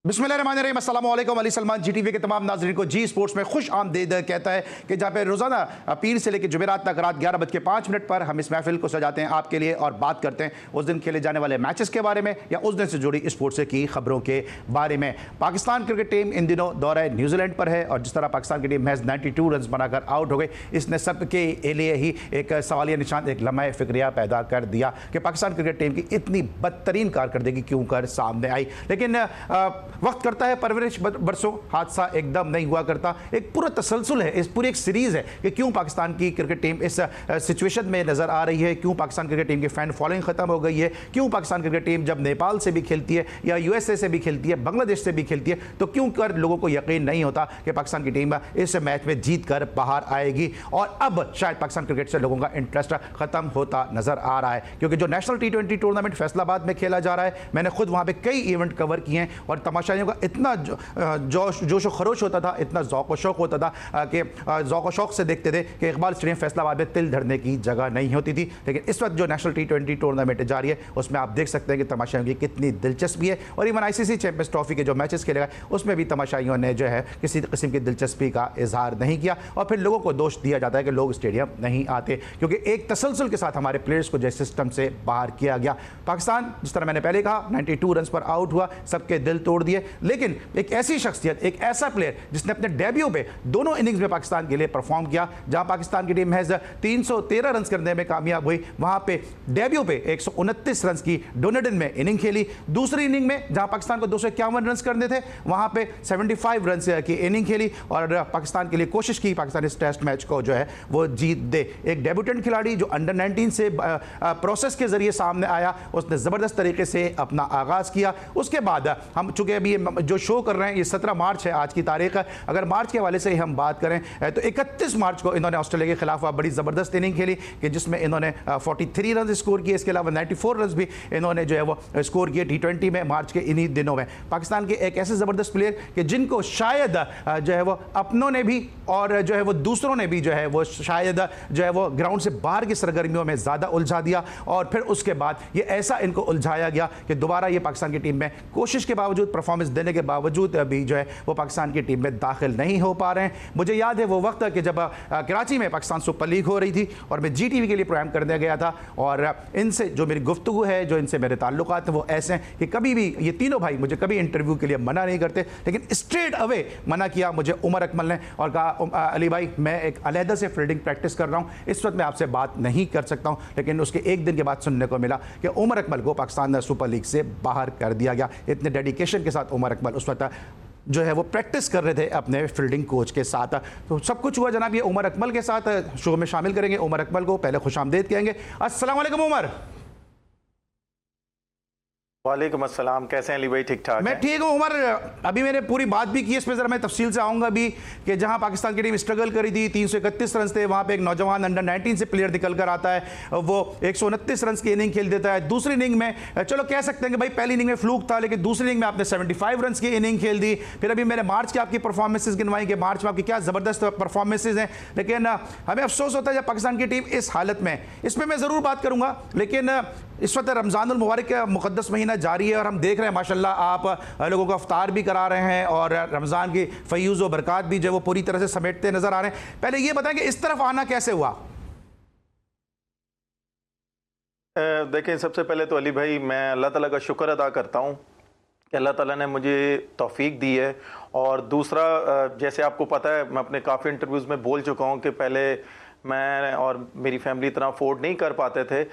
बिस्मिल्लाहिर्रहमानिर्रहीम, अस्सलाम वालेकुम। अली सलमान जीटीवी के तमाम नाज़रीन को जी स्पोर्ट्स में खुश आमदीद कहता है कि जहाँ पे रोज़ाना पीर से लेकर जुमेरात तक रात 11:05 पर हम इस महफिल को सजाते हैं आपके लिए और बात करते हैं उस दिन खेले जाने वाले मैचेस के बारे में या उस दिन से जुड़ी स्पोर्ट्स की खबरों के बारे में। पाकिस्तान क्रिकेट टीम इन दिनों दौरे न्यूजीलैंड पर है और जिस तरह पाकिस्तान की टीम महज 92 रन बनाकर आउट हो गई, इसने सबके लिए ही एक सवालिया निशान, एक लम्हा फिक्रिया पैदा कर दिया कि पाकिस्तान क्रिकेट टीम की इतनी बदतरीन कारकर्दगी क्यों कर सामने आई। लेकिन वक्त करता है परवरिश, बरसों हादसा एकदम नहीं हुआ करता। एक पूरा तसलसल है, इस पूरी एक सीरीज है कि क्यों पाकिस्तान की क्रिकेट टीम इस सिचुएशन में नजर आ रही है, क्यों पाकिस्तान क्रिकेट टीम की फैन फॉलोइंग खत्म हो गई है, क्यों पाकिस्तान क्रिकेट टीम जब नेपाल से भी खेलती है या यूएसए से भी खेलती है, बांग्लादेश से भी खेलती है, तो क्यों कर लोगों को यकीन नहीं होता कि पाकिस्तान की टीम इस मैच में जीत कर बाहर आएगी। और अब शायद पाकिस्तान क्रिकेट से लोगों का इंटरेस्ट खत्म होता नजर आ रहा है, क्योंकि जो नेशनल T20 टूर्नामेंट फैसलाबाद में खेला जा रहा है, मैंने खुद वहां पे कई इवेंट कवर किए हैं और तमाशाइयों का इतना जोश व खरोश होता था, इतना ज़ौक़ व शौक़ होता था कि ज़ौक़ व शौक़ से देखते थे कि इकबाल स्टेडियम फैसलाबाद में तिल धरने की जगह नहीं होती थी। लेकिन इस वक्त जो नेशनल T20 टूर्नामेंट जारी है उसमें आप देख सकते हैं कि तमाशाइयों की कितनी दिलचस्पी है। और इवन ICC चैंपियंस ट्रॉफी के जो मैचेस खेले गए उसमें भी तमाशाइयों ने जो है किसी किस्म की दिलचस्पी का इजहार नहीं किया और फिर लोगों को दोष दिया जाता है कि लोग स्टेडियम नहीं आते, क्योंकि एक तसलसल के साथ हमारे प्लेयर्स को जो सिस्टम से बाहर किया गया। पाकिस्तान जिस तरह मैंने पहले कहा 92 रन पर आउट हुआ, सबके दिल तोड़ दिए, लेकिन एक ऐसी शख्सियत, एक ऐसा प्लेयर जिसने अपने डेब्यू पे दोनों इनिंग्स में पाकिस्तान के लिए परफॉर्म किया, जहां पाकिस्तान की टीम महज 313 रन करने में कामयाब हुई, वहां पे डेब्यू पे 129 रन की डोनेडन में इनिंग खेली। दूसरी इनिंग में जहां पाकिस्तान को 251 रन करने थे, वहां पे 75 रन की इनिंग खेली और पाकिस्तान के लिए कोशिश की पाकिस्तान इस टेस्ट मैच को जो है वो जीत दे। एक डेब्यूटेंट खिलाड़ी जो अंडर 19 से प्रोसेस के जरिए सामने आया, उसने जबरदस्त तरीके से अपना आगाज किया। उसके बाद हम चूंकि अभी जो शो कर रहे हैं ये 17 मार्च है आज की तारीख है, अगर मार्च के हवाले से ही हम बात करें तो 31 मार्च को इन्होंने ऑस्ट्रेलिया के खिलाफ बड़ी ज़बरदस्त इनिंग खेली कि जिसमें इन्होंने 43 रन स्कोर किए। इसके अलावा 94 रन भी इन्होंने जो है वो स्कोर किए T20 में मार्च के इन्हीं दिनों में। पाकिस्तान के एक ऐसे ज़बरदस्त प्लेयर कि जिनको शायद जो है वो अपनों ने भी और जो है वो दूसरों ने भी जो है वो शायद जो है वो ग्राउंड से बाहर की सरगर्मियों में ज़्यादा उलझा दिया और फिर उसके बाद ये ऐसा इनको उलझाया गया कि दोबारा ये पाकिस्तान की टीम में कोशिश के बावजूद, परफॉर्मेंस देने के बावजूद भी जो है वो पाकिस्तान की टीम में दाखिल नहीं हो पा रहे हैं। मुझे याद है वो वक्त कि जब कराची में पाकिस्तान सुपर लीग हो रही थी और मैं GTV के लिए प्रोग्राम करने गया था और इनसे जो मेरी गुफ्तगू है, जो इनसे मेरे ताल्लुकात हैं वो ऐसे हैं कि कभी भी ये तीनों भाई मुझे कभी इंटरव्यू के लिए मना नहीं करते, लेकिन स्ट्रेट अवे मना किया मुझे उमर अकमल ने और कहा अली भाई मैं एक अलहदा से फील्डिंग प्रैक्टिस कर रहा हूँ, इस वक्त मैं आपसे बात नहीं कर सकता हूँ। लेकिन उसके एक दिन के बाद सुनने को मिला कि उमर अकमल को पाकिस्तान सुपर लीग से बाहर कर दिया गया। इतने डेडिकेशन के साथ उमर अकमल उस वक्त जो है वो प्रैक्टिस कर रहे थे अपने फील्डिंग कोच के साथ। तो सब कुछ हुआ जनाब ये उमर अकमल के साथ। शो में शामिल करेंगे उमर अकमल को, पहले खुशामदीद कहेंगे। अस्सलाम वालेकुम उमर। वालेकुम अस्सलाम, कैसे हैं अली भाई? ठीक ठाक? मैं ठीक हूँ उमर। अभी मैंने पूरी बात भी की, इस पर जरा मैं तफसील से आऊँगा भी कि जहाँ पाकिस्तान की टीम स्ट्रगल करी थी, 331 रन थे, वहाँ पे एक नौजवान अंडर 19 से प्लेयर निकल कर आता है, वो 129 रन की इनिंग खेल देता है। दूसरी इनिंग में चलो कह सकते हैं कि भाई पहली इनिंग में फ्लूक था, लेकिन दूसरी इनिंग में आपने 75 रन की इनिंग खेल दी। फिर अभी मैंने मार्च की आपकी परफॉर्मेंसेज गिनवाई कि मार्च में आपकी क्या ज़बरदस्त परफॉर्मेंसेज हैं, लेकिन हमें अफसोस होता है जब पाकिस्तान की टीम इस हालत में। इस पर मैं ज़रूर बात करूँगा, लेकिन इस वक्त रमज़ानुल मुबारक का मुक़द्दस महीना जारी है और हम देख रहे हैं माशाल्लाह आप लोगों को अफ्तार भी करा रहे हैं और रमज़ान की फ़यूज़ व बरक़ात भी जो वो पूरी तरह से समेटते नज़र आ रहे हैं। पहले ये बताएं कि इस तरफ आना कैसे हुआ? देखें, सबसे पहले तो अली भाई मैं अल्लाह ताला का शुक्र अदा करता हूँ कि अल्लाह ताला ने मुझे तौफीक दी है। और दूसरा, जैसे आपको पता है मैं अपने काफ़ी इंटरव्यूज़ में बोल चुका हूँ कि पहले मैं और मेरी फैमिली इतना अफोर्ड नहीं कर पाते थे,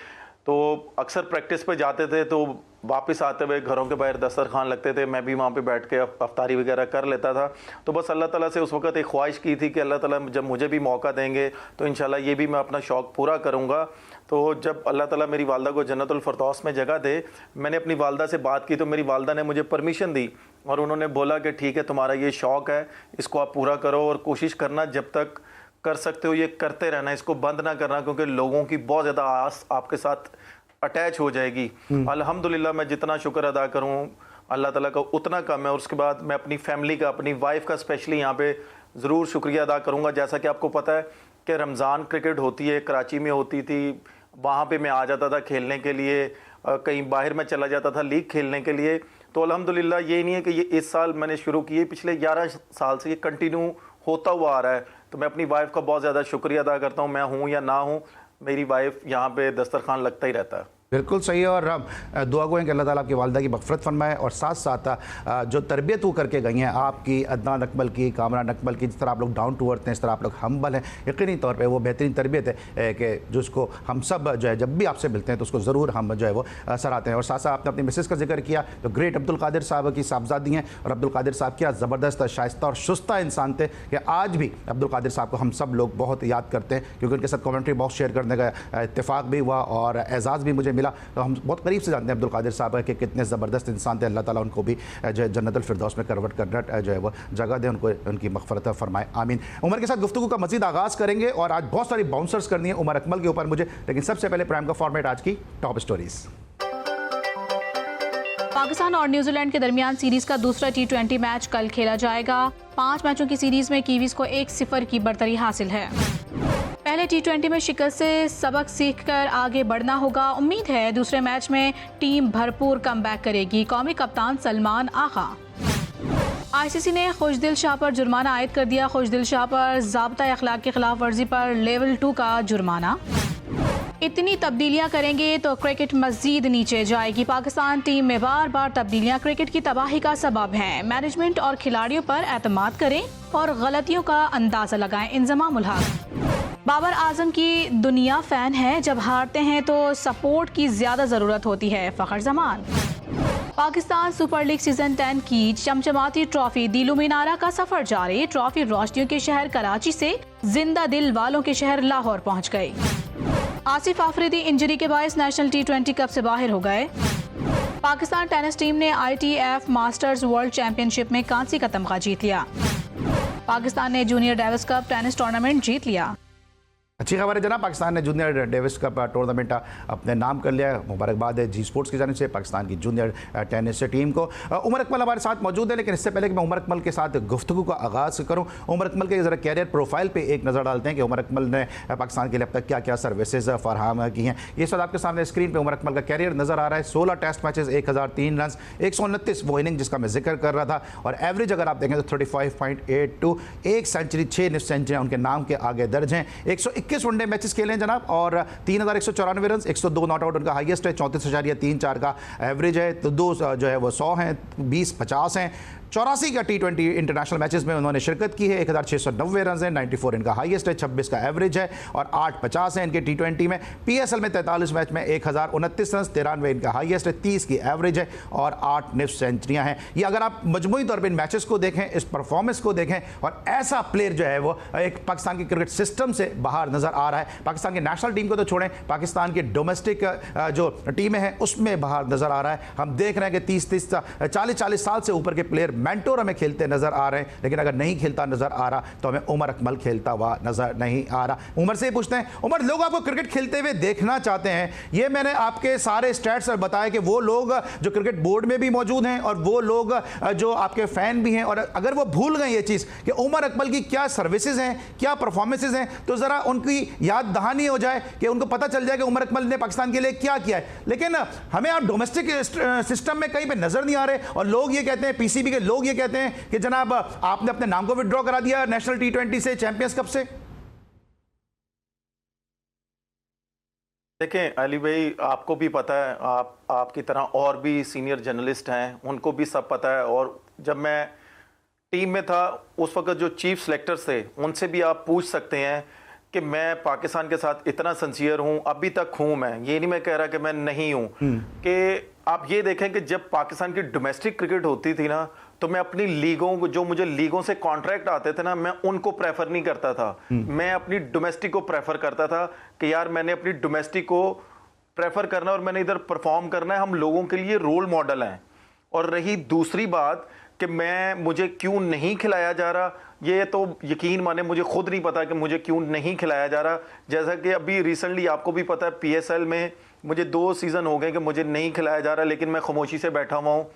तो अक्सर प्रैक्टिस पे जाते थे तो वापस आते हुए घरों के बाहर दस्तरखान लगते थे, मैं भी वहाँ पे बैठ के अफ्तारी वगैरह कर लेता था। तो बस अल्लाह ताला से उस वक्त एक ख्वाहिश की थी कि अल्लाह ताला जब मुझे भी मौका देंगे तो इंशाल्लाह ये भी मैं अपना शौक़ पूरा करूँगा। तो जब अल्लाह ताला मेरी वालदा को जन्नतुल फ़िरदौस में जगह दे, मैंने अपनी वालदा से बात की तो मेरी वालदा ने मुझे परमिशन दी और उन्होंने बोला कि ठीक है, तुम्हारा ये शौक़ है, इसको आप पूरा करो और कोशिश करना जब तक कर सकते हो ये करते रहना, इसको बंद ना करना, क्योंकि लोगों की बहुत ज़्यादा आस आपके साथ अटैच हो जाएगी। अल्हम्दुलिल्लाह मैं जितना शुक्र अदा करूँ अल्लाह ताला का उतना कम है। और उसके बाद मैं अपनी फैमिली का, अपनी वाइफ का स्पेशली यहाँ पे ज़रूर शुक्रिया अदा करूँगा। जैसा कि आपको पता है कि रमज़ान क्रिकेट होती है, कराची में होती थी, वहाँ पे मैं आ जाता था खेलने के लिए, कहीं बाहर में चला जाता था लीग खेलने के लिए। तो अल्हम्दुलिल्लाह ये नहीं है कि ये इस साल मैंने शुरू किए, पिछले 11 साल से ये कंटिन्यू होता हुआ आ रहा है। तो मैं अपनी वाइफ का बहुत ज़्यादा शुक्रिया अदा करता हूँ, मैं हूँ या ना हूँ, मेरी वाइफ यहाँ पे दस्तरखान लगता ही रहता है। बिल्कुल सही है। और हम दुआ गो हैं कि अल्लाह ताला आपकी वालिदा की मग़फ़िरत फरमाए, और साथ साथ जो तरबियत वो करके गई हैं आपकी, अदनान अकमल की, कामरान अकमल की, जिस तरह आप लोग डाउन टू अर्थ हैं, इस तरह आप लोग हम्बल हैं, यकीनी तौर पे वो बेहतरीन तरबियत है कि जिसको हम सब जो है जब भी आपसे मिलते हैं तो उसको ज़रूर हम जो है वो सराहते हैं। और साथ साथ आपने अपनी मिसेस का जिक्र किया, तो ग्रेट अब्दुल कादिर साहब की साहबजादी हैं, और अब्दुल कादिर साहब क्या ज़बरदस्त, शाइस्ता और शुस्ता इंसान थे कि आज भी अब्दुल कादिर साहब को हम सब लोग बहुत याद करते हैं, क्योंकि उनके साथ कमेंट्री बॉक्स शेयर करने का इत्तेफाक भी हुआ और एजाज़ भी मुझे मिला। तो हम बहुत करीब से जानते हैं अब्दुल कादिर साहब कि कितने ज़बरदस्त इंसान थे। अल्लाह ताला उनको भी जो है जन्नतुल फिरदौस में कन्वर्ट करना जो है वो जगह दे, उनको उनकी मग़फ़िरत फरमाए, आमीन। उमर के साथ गुफ्तगू का मज़ीद आगाज़ करेंगे, और आज बहुत सारी बाउंसर्स करनी है उमर अकमल के ऊपर मुझे, लेकिन सबसे पहले प्राइम का फॉर्मेट आज की टॉप स्टोरीज़। पाकिस्तान और न्यूजीलैंड के दरमियान सीरीज का दूसरा T20 मैच कल खेला जाएगा। 5 मैचों की सीरीज में कीवीज को 1-0 की बढ़तरी हासिल है। पहले T20 में शिकस्त से सबक सीखकर आगे बढ़ना होगा। उम्मीद है दूसरे मैच में टीम भरपूर कमबैक करेगी। कौमी कप्तान सलमान आगा। ICC ने खुशदिल शाह पर जुर्माना आयद कर दिया। खुशदिल शाह पर ज़ाब्ता अखलाक की खिलाफ वर्जी पर लेवल 2 का जुर्माना। इतनी तब्दीलियां करेंगे तो क्रिकेट मजीद नीचे जाएगी। पाकिस्तान टीम में बार बार तब्दीलियां क्रिकेट की तबाही का सबब हैं। मैनेजमेंट और खिलाड़ियों पर एतमाद करें और गलतियों का अंदाजा लगाएं। इंजमामुल हक। बाबर आजम की दुनिया फैन है, जब हारते हैं तो सपोर्ट की ज्यादा जरूरत होती है। Fakhar Zaman. Pakistan super league season 10 की चमचमाती ट्रॉफी दिलो मीनारा का सफर जारी। ट्रॉफी रोशनियों के शहर कराची से जिंदा दिल वालों के शहर लाहौर पहुंच गई। आसिफ आफरीदी इंजरी के बायस नेशनल T20 कप से बाहर हो गए। पाकिस्तान टेनिस टीम ने ITF मास्टर्स वर्ल्ड चैंपियनशिप में कांसी का तमगा जीत लिया। पाकिस्तान ने junior Davis cup tennis tournament जीत लिया। अच्छी खबर है जनाब, पाकिस्तान ने जूनियर डेविस कप टूर्नामेंट अपने नाम कर लिया है। मुबारकबाद है जी स्पोर्ट्स की जानिब से पाकिस्तान की जूनियर टेनिस टीम को। उमर अकमल हमारे साथ मौजूद है, लेकिन इससे पहले कि मैं उमर अकमल के साथ गुफ्तगू का आगाज़ करूं, उमर अकमल के ज़रा कैरियर प्रोफाइल पे एक नज़र डालते हैं कि उमर अकमल ने पाकिस्तान के लिए अब तक क्या क्या सर्विसेज फराहम की हैं। ये सब आपके सामने स्क्रीन पर उमर अकमल का कैरियर नज़र आ रहा है। 16 टेस्ट मैचेस, 1003 रन, 129 वो इनिंग जिसका मैं जिक्र कर रहा था, और एवरेज अगर आप देखें तो 35.82, 1 सेंचुरी, 6 निफ्ट सेंचुरियाँ उनके नाम के आगे दर्ज हैं। 121 वनडे मैचेस खेले हैं जनाब, और 3194 रन, 102 नॉट आउट उनका हाईएस्ट है। 34.34 का एवरेज है। तो 2 जो है वो 100 हैं, 20 50 हैं। 84 का T20 इंटरनेशनल मैचेस में उन्होंने शिरकत की है। 1690 रन है, 94 इनका हाईएस्ट है, 26 का एवरेज है, और 850 है इनके T20 में। PSL में 43 मैच में 1029 रन, 93 इनका हाईएस्ट है, 30 की एवरेज है, और 8 निफ्ट सेंचुरियां हैं। ये अगर आप मजमूई तौर पर इन मैचेस को देखें, इस परफॉर्मेंस को देखें, और ऐसा प्लेयर जो है वो एक पाकिस्तान की क्रिकेट सिस्टम से बाहर नजर आ रहा है। पाकिस्तान की नेशनल टीम को तो छोड़ें, पाकिस्तान की डोमेस्टिक जो टीमें हैं उसमें बाहर नजर आ रहा है। हम देख रहे हैं कि 30 40 साल से ऊपर के प्लेयर मेंटोर हमें खेलते नजर आ रहे हैं, लेकिन अगर नहीं खेलता नजर आ रहा तो हमें उमर अकमल खेलता हुआ नजर नहीं आ रहा। उमर से पूछते हैं, उमर लोग आपको क्रिकेट खेलते हुए देखना चाहते हैं। ये मैंने आपके सारे स्टैट्स बताए कि वो लोग जो क्रिकेट बोर्ड में भी मौजूद हैं और वो लोग जो आपके फैन भी हैं, और अगर वो भूल गए ये चीज़ कि उमर अकमल की क्या सर्विसेज हैं, क्या परफॉर्मेंसेज हैं, तो ज़रा उनकी याद दहानी हो जाए कि उनको पता चल जाए कि उमर अकमल ने पाकिस्तान के लिए क्या किया है। लेकिन हमें आप डोमेस्टिक सिस्टम में कहीं पे नजर नहीं आ रहे, और लोग ये कहते हैं, PCB के लोग ये कहते हैं कि जनाब आपने अपने नाम को विड्रॉ करा दिया नेशनल T20 से, चैंपियंस कप से। देखें अली भाई, आपको भी पता है, आपकी तरह और भी सीनियर जर्नलिस्ट हैं, उनको भी सब पता है। और जब मैं टीम में था उस वक्त जो चीफ सेलेक्टर्स थे उनसे भी आप पूछ सकते हैं कि मैं पाकिस्तान के साथ इतना सिंसियर हूं, अभी तक हूं। मैं ये नहीं मैं कह रहा कि मैं नहीं हूं। कि आप ये देखें कि जब पाकिस्तान की डोमेस्टिक क्रिकेट होती थी ना, तो मैं अपनी लीगों को, जो मुझे लीगों से कॉन्ट्रैक्ट आते थे ना, मैं उनको प्रेफर नहीं करता था। मैं अपनी डोमेस्टिक को प्रेफर करता था कि यार मैंने अपनी डोमेस्टिक को प्रेफर करना और मैंने इधर परफॉर्म करना है। हम लोगों के लिए रोल मॉडल हैं। और रही दूसरी बात कि मुझे क्यों नहीं खिलाया जा रहा, ये तो यकीन माने मुझे खुद नहीं पता कि मुझे क्यों नहीं खिलाया जा रहा। जैसा कि अभी रिसेंटली आपको भी पता है, PSL में मुझे 2 सीज़न हो गए कि मुझे नहीं खिलाया जा रहा, लेकिन मैं खामोशी से बैठा हुआ हूँ।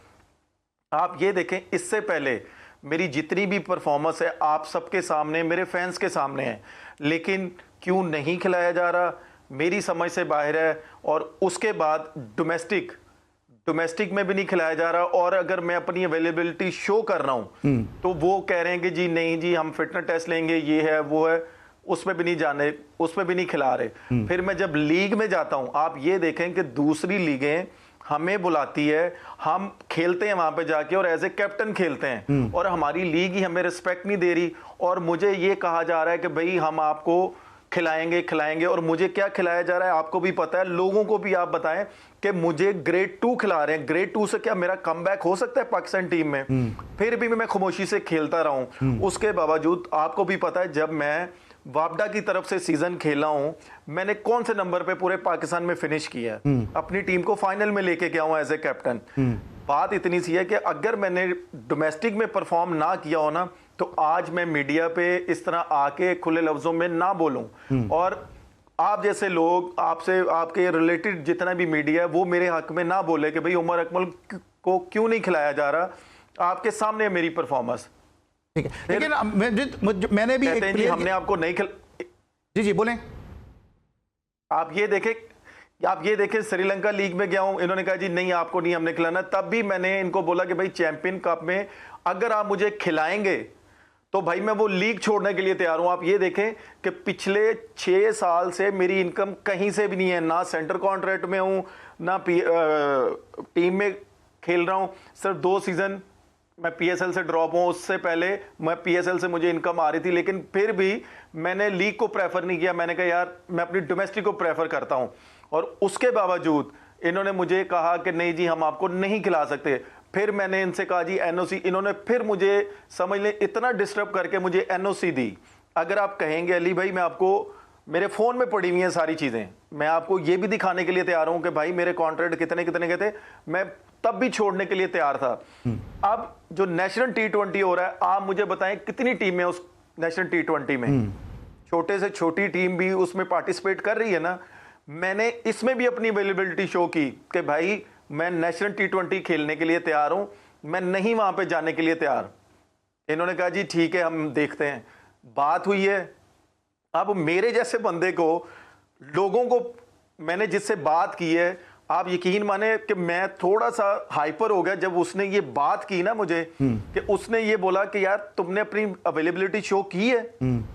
आप ये देखें, इससे पहले मेरी जितनी भी परफॉर्मेंस है आप सबके सामने, मेरे फैंस के सामने है, लेकिन क्यों नहीं खिलाया जा रहा मेरी समझ से बाहर है। और उसके बाद डोमेस्टिक डोमेस्टिक में भी नहीं खिलाया जा रहा, और अगर मैं अपनी अवेलेबिलिटी शो कर रहा हूं तो वो कह रहे हैं कि जी नहीं जी हम फिटनेस टेस्ट लेंगे, ये है वो है, उसमें भी नहीं जाने, उसमें भी नहीं खिला रहे। फिर मैं जब लीग में जाता हूं, आप ये देखें कि दूसरी लीगें हमें बुलाती है, हम खेलते हैं वहां पे जाके और एज ए कैप्टन खेलते हैं, और हमारी लीग ही हमें रिस्पेक्ट नहीं दे रही, और मुझे ये कहा जा रहा है कि भाई हम आपको खिलाएंगे, और मुझे क्या खिलाया जा रहा है आपको भी पता है, लोगों को भी आप बताएं कि मुझे ग्रेड 2 खिला रहे हैं। ग्रेड 2 से क्या मेरा कमबैक हो सकता है पाकिस्तान टीम में? फिर भी मैं खामोशी से खेलता रहा हूं। उसके बावजूद आपको भी पता है, जब मैं वापडा की तरफ से सीजन खेला हूं, मैंने कौन से नंबर पे पूरे पाकिस्तान में फिनिश किया, अपनी टीम को फाइनल में लेके गया हूं एज ए कैप्टन। बात इतनी सी है कि अगर मैंने डोमेस्टिक में परफॉर्म ना किया हो ना, तो आज मैं मीडिया पे इस तरह आके खुले लफ्जों में ना बोलूं, और आप जैसे लोग, आपसे आपके रिलेटेड जितना भी मीडिया है, वो मेरे हक में ना बोले कि भाई उमर अकमल को क्यों नहीं खिलाया जा रहा। आपके सामने है मेरी परफॉर्मेंस, ठीक है। लेकिन मैंने भी कहते हैं जी हमने आपको नहीं जी बोलें। आप ये देखें श्रीलंका लीग में गया हूं, इन्होंने कहा जी नहीं आपको नहीं हमने खिलाना, तब भी मैंने इनको बोला कि भाई चैंपियन कप में अगर आप मुझे खिलाएंगे तो भाई मैं वो लीग छोड़ने के लिए तैयार हूं। आप ये देखें कि पिछले 6 साल से मेरी इनकम कहीं से भी नहीं है, ना सेंटर कॉन्ट्रैक्ट में हूं, ना टीम में खेल रहा हूं। सिर्फ 2 सीजन मैं पीएसएल से ड्रॉप हूं, उससे पहले मैं पीएसएल से मुझे इनकम आ रही थी, लेकिन फिर भी मैंने लीग को प्रेफर नहीं किया। मैंने कहा यार मैं अपनी डोमेस्टिक को प्रेफर करता हूं, और उसके बावजूद इन्होंने मुझे कहा कि नहीं जी हम आपको नहीं खिला सकते। फिर मैंने इनसे कहा जी एनओसी, इन्होंने फिर मुझे समझ लें इतना डिस्टर्ब करके मुझे एनओसी दी। अगर आप कहेंगे अली भाई, मैं आपको मेरे फोन में पड़ी हुई हैं सारी चीजें, मैं आपको ये भी दिखाने के लिए तैयार हूं कि भाई मेरे कॉन्ट्रैक्ट कितने कितने के थे, मैं तब भी छोड़ने के लिए तैयार था। अब जो नेशनल T20 हो रहा है, आप मुझे बताएं कितनी टीमें उस नेशनल T20 में, छोटे से छोटी टीम भी उसमें पार्टिसिपेट कर रही है ना। मैंने इसमें भी अपनी अवेलेबिलिटी शो की कि भाई मैं नेशनल T20 खेलने के लिए तैयार हूं, मैं नहीं वहां पे जाने के लिए तैयार। इन्होंने कहा जी ठीक है हम देखते हैं। बात हुई है, अब मेरे जैसे बंदे को, लोगों को मैंने जिससे बात की है, आप यकीन माने कि मैं थोड़ा सा हाइपर हो गया जब उसने ये बात की ना मुझे, कि उसने ये बोला कि यार तुमने अपनी अवेलेबिलिटी शो की है।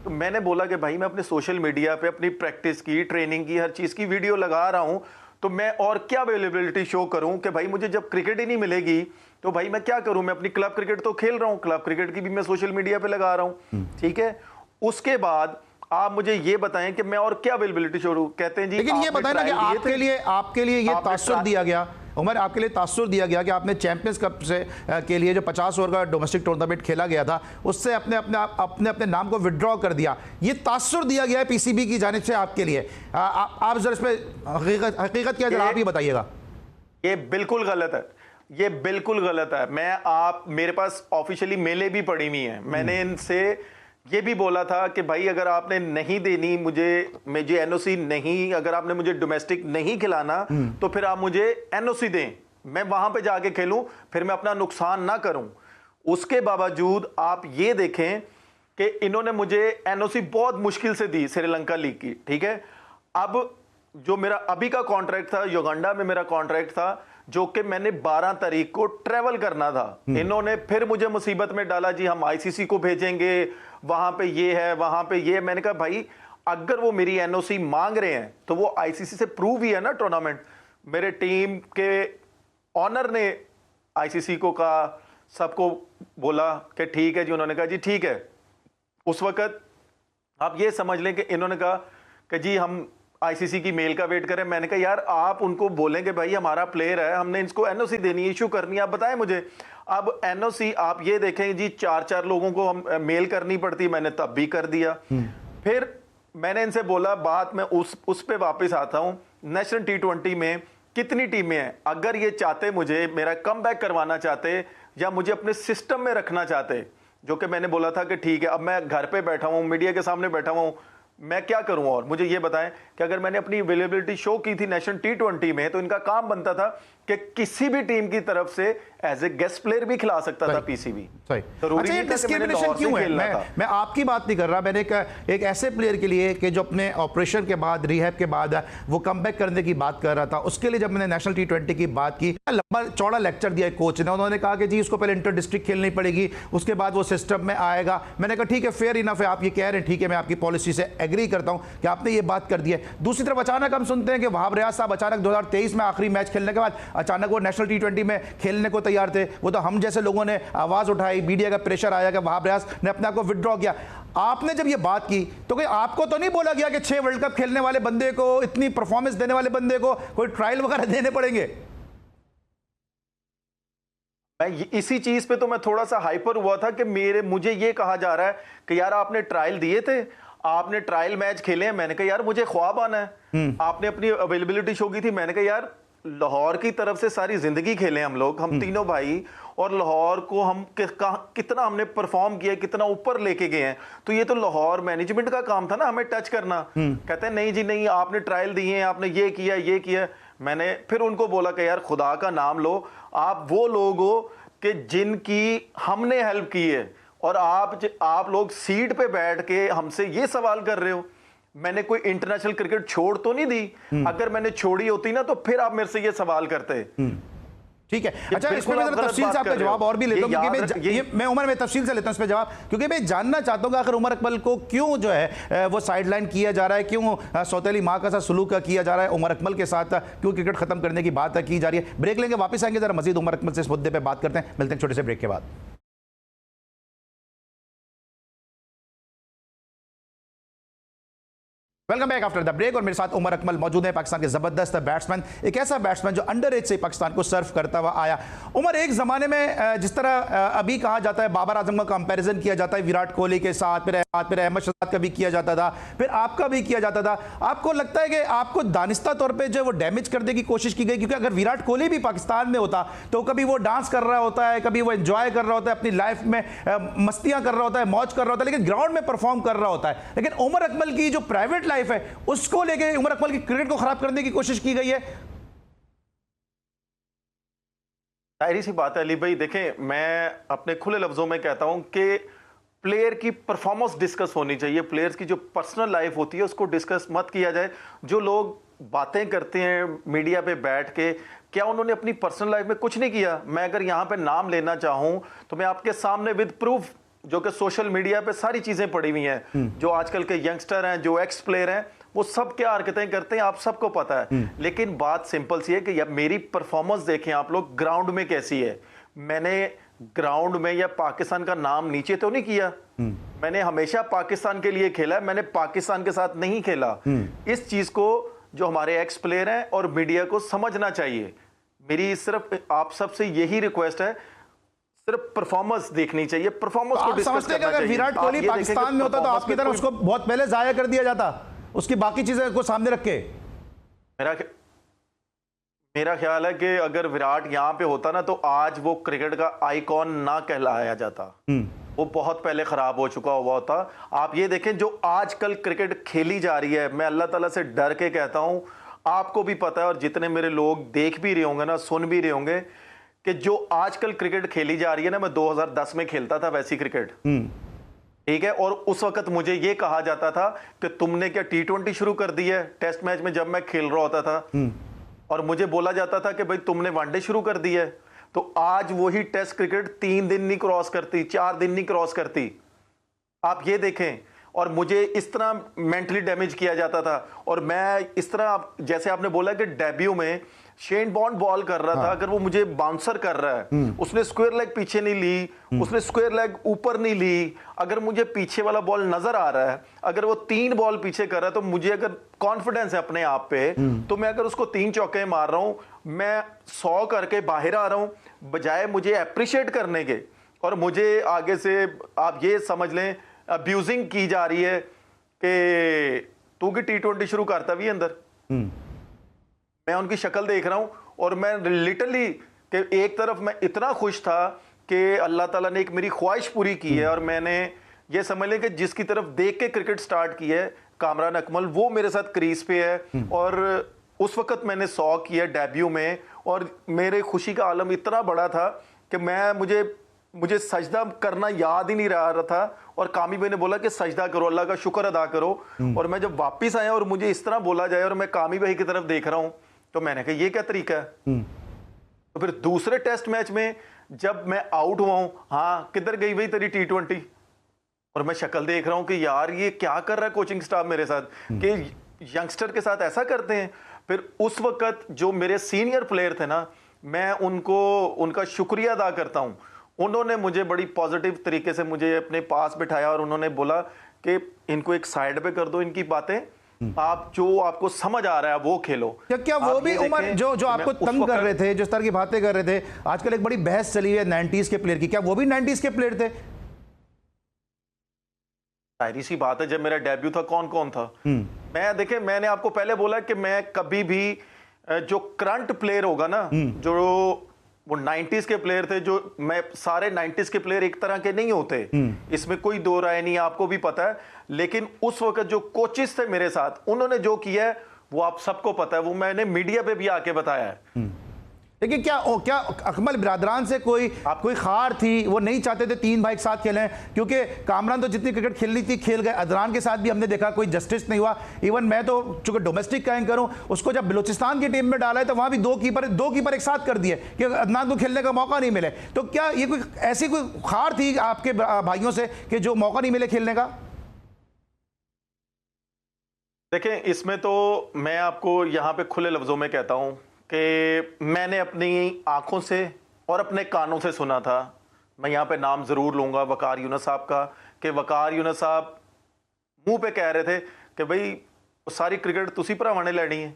तो मैंने बोला कि भाई मैं अपने सोशल मीडिया पे अपनी प्रैक्टिस की, ट्रेनिंग की, हर चीज की वीडियो लगा रहा हूं, तो मैं और क्या अवेलेबिलिटी शो करूं कि भाई मुझे जब क्रिकेट ही नहीं मिलेगी तो भाई मैं क्या करूं। मैं अपनी क्लब क्रिकेट तो खेल रहा हूं, क्लब क्रिकेट की भी मैं सोशल मीडिया पे लगा रहा हूं, ठीक है। उसके बाद आप मुझे ये बताएं कि मैं और क्या अवेलेबिलिटी शो करूं। कहते हैं जी लेकिन ये बताएं ना कि आपके लिए ये तासुर दिया गया, उमर आपके लिए तासुर दिया गया कि आपने चैंपियंस कप से के लिए जो 50 ओवर का डोमेस्टिक टूर्नामेंट खेला गया था, उससे अपने नाम को विड्रॉ कर दिया। ये तासुर दिया गया है पीसीबी की जानिब से आपके लिए। आप जरा इस पर हकीकत क्या, जरा आप ही बताइएगा। ये बिल्कुल गलत है, ये बिल्कुल गलत है। मेरे पास ऑफिशियली मेलें भी पड़ी हुई हैं। मैंने इनसे ये भी बोला था कि भाई अगर आपने नहीं देनी मुझे एनओसी नहीं, अगर आपने मुझे डोमेस्टिक नहीं खिलाना तो फिर आप मुझे एनओसी दें, मैं वहां पे जाके खेलूं, फिर मैं अपना नुकसान ना करूं। उसके बावजूद आप ये देखें कि इन्होंने मुझे एनओसी बहुत मुश्किल से दी श्रीलंका लीग की, ठीक है। अब जो मेरा अभी का कॉन्ट्रैक्ट था, युगांडा में मेरा कॉन्ट्रैक्ट था, जो कि मैंने 12 तारीख को ट्रेवल करना था, इन्होंने फिर मुझे मुसीबत में डाला जी हम आईसीसी को भेजेंगे, वहां पे ये है वहां पे ये। मैंने कहा भाई अगर वो मेरी एनओसी मांग रहे हैं तो वो आईसीसी से प्रूव ही है ना टूर्नामेंट। मेरे टीम के ऑनर ने आईसीसी को कहा, सबको बोला कि ठीक है जी, उन्होंने कहा जी ठीक है। उस वक्त आप ये समझ लें कि इन्होंने कहा कि जी हम आईसीसी की मेल का वेट करें। मैंने कहा यार आप उनको बोलेंगे भाई हमारा प्लेयर है, हमने इसको एनओसी देनी है, इशू करनी है, आप बताएं मुझे। अब एनओसी आप ये देखें जी 4-4 लोगों को हम मेल करनी पड़ती, मैंने तब भी कर दिया। फिर मैंने इनसे बोला बात मैं उस पे वापस आता हूं, नेशनल T20 में कितनी टीमें हैं, अगर ये चाहते मुझे मेरा कमबैक करवाना चाहते या मुझे अपने सिस्टम में रखना चाहते, जो कि मैंने बोला था कि ठीक है अब मैं घर पे बैठा हूं, मीडिया के सामने बैठा हूं, मैं क्या करूं? और मुझे ये बताएं कि अगर मैंने अपनी अवेलेबिलिटी शो की थी नेशनल T20 में, तो इनका काम बनता था कि किसी भी टीम की तरफ से एज ए गेस्ट प्लेयर भी खिला सकता था पीसीबी। सही। जरूरी अच्छा, ये नहीं था कि मैंने डिस्क्रिमिनेशन लाहौर से क्यों है? खेलना था। मैं आपकी बात नहीं कर रहा, मैंने एक ऐसे प्लेयर के लिए कि जो अपने ऑपरेशन के बाद, रिहैब के बाद वो कमबैक करने की बात कर रहा था, उसके लिए जब मैंने नेशनल T20 की बात की, लंबा चौड़ा लेक्चर दिया कोच ने। उन्होंने कहा कि जी उसको पहले इंटर डिस्ट्रिक्ट खेलनी पड़ेगी, उसके बाद वो सिस्टम में आएगा। मैंने कहा ठीक है, फेयर इनफ है, आप ये कह रहे हैं, ठीक है, मैं आपकी पॉलिसी से एग्री करता हूं कि आपने ये बात कर दी है। दूसरी तरफ अचानक हम सुनते हैं कि वहाब रियाज साहब अचानक 2023 में आखिरी मैच खेलने के बाद अचानक वो नेशनल T20 में खेलने को तैयार थे। वो तो हम जैसे लोगों ने आवाज उठाई, मीडिया का प्रेशर आया कि वहाब रियाज ने अपने आप को विड्रॉ किया। आपने जब ये बात की तो कोई आपको तो नहीं बोला गया कि 6 वर्ल्ड कप खेलने वाले बंदे को, इतनी परफॉर्मेंस देने वाले बंदे को कोई ट्रायल वगैरह देने पड़ेंगे? मैं इसी चीज पे तो मैं थोड़ा सा हाइपर हुआ था कि मुझे ये कहा जा रहा है कि यार आपने ट्रायल दिए थे, आपने ट्रायल मैच खेले हैं। मैंने कहा यार मुझे ख्वाब आना है। आपने अपनी अवेलेबिलिटी शो की थी, मैंने कहा यार लाहौर की तरफ से सारी जिंदगी खेले हम लोग, हम तीनों भाई, और लाहौर को हम कितना हमने परफॉर्म किया, कितना ऊपर लेके गए हैं। तो ये तो लाहौर मैनेजमेंट का काम था ना हमें टच करना। कहते हैं नहीं जी नहीं, आपने ट्रायल दिए हैं, आपने ये किया। मैंने फिर उनको बोला कि यार खुदा का नाम लो, आप वो लोग हो कि जिनकी हमने हेल्प की है, और आप लोग सीट पे बैठ के हमसे ये सवाल कर रहे हो। मैंने कोई इंटरनेशनल क्रिकेट छोड़ तो नहीं दी। अगर मैंने छोड़ी होती ना तो फिर आप मेरे से ये सवाल करते। ठीक है। अच्छा, इसमें मैं तफसील से आपका जवाब और भी लेता हूं, क्योंकि मैं उमर में तफसील से लेता हूं इस पे जवाब, क्योंकि मैं जानना चाहता हूं कि आखिर उमर अकमल को क्यों जो है वो साइडलाइन किया जा रहा है, क्यों सौतेली माँ का सा सलूक किया जा रहा है उमर अकमल के साथ, क्यों क्रिकेट खत्म करने की बात की जा रही है। ब्रेक लेंगे, वापस आएंगे, जरा मजीद उमर अकमल से इस मुद्दे पर बात करते हैं। मिलते हैं छोटे से ब्रेक के बाद। Welcome back after the break. और मेरे साथ उमर अकमल मौजूद है, पाकिस्तान के जबरदस्त बैट्समैन, एक ऐसा बैट्समैन जो अंडर एज से पाकिस्तान को सर्व करता हुआ आया। उमर, एक जमाने में जिस तरह अभी कहा जाता है, बाबर आजम का कंपैरिजन किया जाता है विराट कोहली के साथ, फिर अहमद शहजाद का भी किया जाता था, फिर आपका भी किया जाता था। आपको लगता है कि आपको दानिस्ता तौर पर जो वो डैमेज करने की कोशिश की गई? क्योंकि अगर विराट कोहली भी पाकिस्तान में होता तो कभी वो डांस कर रहा होता है, कभी वो एंजॉय कर रहा होता है, अपनी लाइफ में मस्तियां कर रहा होता है, मौज कर रहा होता है, लेकिन ग्राउंड में परफॉर्म कर रहा होता है। लेकिन उमर अकमल की जो प्राइवेट लाइफ है उसको लेके उमर अकमल की क्रिकेट को खराब करने की कोशिश की गई है। जाहिर सी बात है अली भाई, देखें मैं अपने खुले लफ्जों में कहता हूं कि प्लेयर की परफॉर्मेंस डिस्कस होनी चाहिए, प्लेयर्स की जो पर्सनल लाइफ होती है उसको डिस्कस मत किया जाए। जो लोग बातें करते हैं मीडिया पे बैठ के, क्या उन्होंने अपनी पर्सनल लाइफ में कुछ नहीं किया? मैं अगर यहां पे नाम लेना चाहूं तो मैं आपके सामने विद प्रूफ, जो कि सोशल मीडिया पे सारी चीजें पड़ी हुई हैं, जो आजकल के यंगस्टर हैं, जो एक्स प्लेयर हैं, वो सब क्या हरकतें करते हैं आप सबको पता है। लेकिन बात सिंपल सी है कि यार मेरी परफॉर्मेंस देखें आप लोग ग्राउंड में कैसी है। मैंने ग्राउंड में या पाकिस्तान का नाम नीचे तो नहीं किया, मैंने हमेशा पाकिस्तान के लिए खेला, मैंने पाकिस्तान के साथ नहीं खेला। इस चीज को जो हमारे एक्स प्लेयर हैं और मीडिया को समझना चाहिए। मेरी सिर्फ आप सबसे यही रिक्वेस्ट है, सिर्फ परफॉर्मेंस देखनी चाहिए, परफॉर्मेंस को डिस्कस करना चाहिए। अगर विराट कोहली पाकिस्तान में होता तो आपकी तरफ उसको बहुत पहले जाया कर दिया जाता, उसकी बाकी चीजें को सामने रख के। मेरा ख्याल है कि अगर विराट यहां पे होता ना तो आज वो क्रिकेट का आइकॉन ना कहलाया जाता, वो बहुत पहले खराब हो चुका हुआ होता। आप ये देखें जो आजकल क्रिकेट खेली जा रही है, मैं अल्लाह ताला से डर के कहता हूं, आपको भी पता है और जितने मेरे लोग देख भी रहे होंगे ना, सुन भी रहे होंगे, कि जो आजकल क्रिकेट खेली जा रही है ना, मैं 2010 में खेलता था वैसी क्रिकेट, ठीक है। और उस वक्त मुझे ये कहा जाता था कि तुमने क्या T20 शुरू कर दी है टेस्ट मैच में, जब मैं खेल रहा होता था, और मुझे बोला जाता था कि भाई तुमने वनडे शुरू कर दी है। तो आज वही टेस्ट क्रिकेट 3 दिन नहीं क्रॉस करती, 4 दिन नहीं क्रॉस करती। आप ये देखें, और मुझे इस तरह मेंटली डैमेज किया जाता था। और मैं इस तरह, जैसे आपने बोला कि डेब्यू में शेन बॉन्ड बॉल कर रहा था, अगर वो मुझे बाउंसर कर रहा है, उसने स्क्वायर लेग पीछे नहीं ली, उसने स्क्वायर लेग ऊपर नहीं ली, अगर मुझे पीछे वाला बॉल नजर आ रहा है, अगर वो 3 बॉल पीछे कर रहा है, तो मुझे अगर कॉन्फिडेंस है अपने आप पे, तो मैं अगर उसको 3 चौके मार रहा हूं, मैं 100 करके बाहर आ रहा हूं, बजाय मुझे अप्रिशिएट करने के। और मुझे आगे से आप ये समझ लें अब्यूजिंग की जा रही है कि तू की T20 शुरू करता भी अंदर। मैं उनकी शक्ल देख रहा हूं और मैं लिटरली कि एक तरफ मैं इतना खुश था कि अल्लाह ताला ने एक मेरी ख्वाहिश पूरी की है, और मैंने ये समझ लें कि जिसकी तरफ देख के क्रिकेट स्टार्ट की है कामरान अकमल, वो मेरे साथ क्रीज पे है। और उस वक्त मैंने 100 किया डेब्यू में, और मेरे खुशी का आलम इतना बड़ा था कि मुझे सजदा करना याद ही नहीं रहा था। और कामी भाई ने बोला कि सजदा करो, अल्लाह का शुक्र अदा करो। और मैं जब वापस आया और मुझे इस तरह बोला जाए और मैं कामी भाई की तरफ देख रहा हूं, तो मैंने कहा ये क्या तरीका है। तो फिर दूसरे टेस्ट मैच में जब मैं आउट हुआ हूं, हाँ किधर गई भाई तेरी T20, और मैं शक्ल देख रहा हूं कि यार ये क्या कर रहा है कोचिंग स्टाफ मेरे साथ, कि यंगस्टर के साथ ऐसा करते हैं। फिर उस वक्त जो मेरे सीनियर प्लेयर थे ना, मैं उनका शुक्रिया अदा करता हूं। उन्होंने मुझे बड़ी पॉजिटिव तरीके से मुझे अपने पास बिठाया और उन्होंने बोला कि इनको एक साइड पे कर दो, इनकी बातें आप जो आपको समझ आ रहा है वो खेलो। क्या वो भी उमर जो आपको तंग कर रहे थे, जिस तरह की बातें कर रहे थे, आजकल एक बड़ी बहस चली है 90s के प्लेयर की, क्या वो भी 90s के प्लेयर थे? जाहिर सी बात है, जब मेरा डेब्यू था कौन कौन था। मैंने आपको पहले बोला कि मैं कभी भी जो करंट प्लेयर होगा ना, जो वो 90s के प्लेयर थे, जो मैं सारे 90s के प्लेयर एक तरह के नहीं होते, इसमें कोई दो राय नहीं, आपको भी पता है। लेकिन उस वक्त जो कोचेस थे मेरे साथ, उन्होंने जो किया है वो आप सबको पता है, वो मैंने मीडिया पे भी आके बताया है। लेकिन क्या अकमल बिरादरान से कोई खार थी, वो नहीं चाहते थे तीन भाई एक साथ खेलें? क्योंकि कामरान तो जितनी क्रिकेट खेलनी थी खेल गए, अदनान के साथ भी हमने देखा कोई जस्टिस नहीं हुआ। इवन मैं तो चूंकि डोमेस्टिक का एंकर हूं, उसको जब बलूचिस्तान की टीम में डाला है तो वहां भी दो कीपर एक साथ कर दिए कि अदनान को खेलने का मौका नहीं मिले। तो क्या ये कोई ऐसी कोई खार थी आपके भाइयों से कि जो मौका नहीं मिले खेलने का? देखें, इसमें तो मैं आपको यहां पे खुले लफ्जों में कहता हूं कि मैंने अपनी आंखों से और अपने कानों से सुना था। मैं यहाँ पे नाम ज़रूर लूँगा वकार यूनुस साहब का, कि वकार यूनुस साहब मुंह पे कह रहे थे कि भाई सारी क्रिकेट तुसी भरावां ने लैनी है।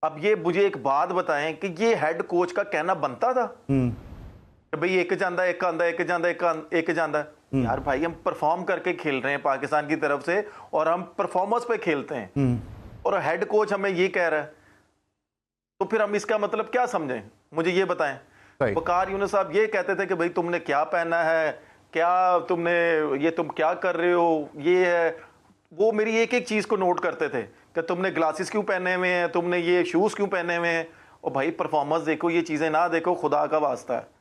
अब ये मुझे एक बात बताएं कि ये हेड कोच का कहना बनता था कि भाई एक जांदा एक आंदा, एक जांदा एक जांदा। यार भाई, हम परफॉर्म करके खेल रहे हैं पाकिस्तान की तरफ से, और हम परफॉर्मेंस पे खेलते हैं, और हेड कोच हमें ये कह रहा है, तो फिर हम इसका मतलब क्या समझें? मुझे ये बताएं। वकार यूनुस साहब ये कहते थे कि भाई तुमने क्या पहना है, क्या तुम क्या कर रहे हो, ये है वो। मेरी एक एक चीज को नोट करते थे कि तुमने ग्लासेस क्यों पहने हुए हैं, तुमने ये शूज क्यों पहने हुए हैं। और भाई परफॉर्मेंस देखो, ये चीजें ना देखो, खुदा का वास्ता है।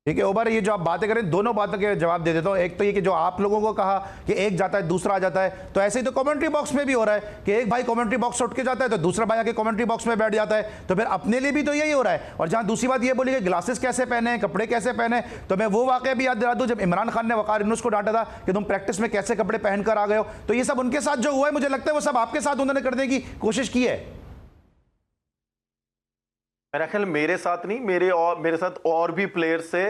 ठीक है उमर, ये जो आप बातें करें, दोनों बातों के जवाब दे देता हूं। एक तो ये कि जो आप लोगों को कहा कि एक जाता है दूसरा आ जाता है, तो ऐसे ही तो कमेंट्री बॉक्स में भी हो रहा है कि एक भाई कमेंट्री बॉक्स से उठ के जाता है तो दूसरा भाई आके कमेंट्री बॉक्स में बैठ जाता है। तो फिर अपने लिए भी तो यही हो रहा है। और जहां दूसरी बात ये बोली कि ग्लासेस कैसे पहने, कपड़े कैसे पहने, तो मैं वो वाकया भी याद दिला दूं जब इमरान खान ने वकार यूनुस को डांटा था कि तुम प्रैक्टिस में कैसे कपड़े पहनकर आ गए हो। तो ये सब उनके साथ जो हुआ है, मुझे लगता है वो सब आपके साथ उन्होंने करने की कोशिश की है। मेरा ख्याल मेरे साथ नहीं, मेरे साथ और भी प्लेयर्स से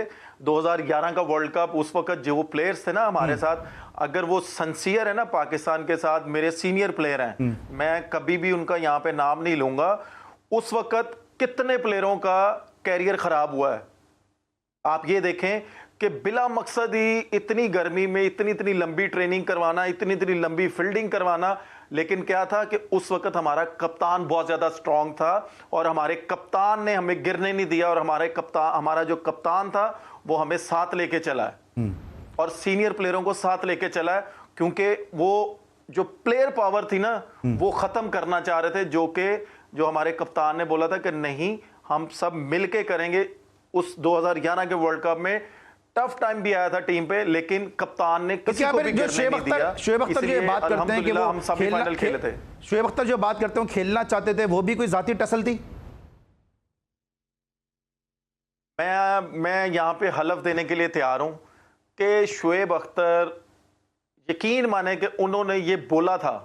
2011 का वर्ल्ड कप, उस वक्त जो प्लेयर्स थे ना हमारे साथ, अगर वो सिंसियर है ना पाकिस्तान के साथ, मेरे सीनियर प्लेयर हैं, मैं कभी भी उनका यहाँ पे नाम नहीं लूंगा। उस वक्त कितने प्लेयरों का कैरियर खराब हुआ है। आप ये देखें कि बिला मकसद ही इतनी गर्मी में इतनी लंबी ट्रेनिंग करवाना, इतनी लंबी फील्डिंग करवाना। लेकिन क्या था कि उस वक्त हमारा कप्तान बहुत ज्यादा स्ट्रांग था और हमारे कप्तान ने हमें गिरने नहीं दिया, और हमारा जो कप्तान था वो हमें साथ लेके चला है और सीनियर प्लेयरों को साथ लेके चला है, क्योंकि वो जो प्लेयर पावर थी ना वो खत्म करना चाह रहे थे, जो हमारे कप्तान ने बोला था कि नहीं, हम सब मिलके करेंगे। उस 2011 के वर्ल्ड कप में टफ टाइम भी आया था टीम पे, लेकिन कप्तान ने किसी को भी गिरने नहीं दिया। शोएब अख्तर जो बात करते हैं कि वो हम सेमीफाइनल खेले थे, शोएब अख्तर जो बात करते हैं खेलना चाहते थे, वो भी कोई जाती टसल थी? मैं यहां पे हलफ देने के लिए तैयार हूं कि शोएब अख्तर, यकीन माने कि उन्होंने ये बोला था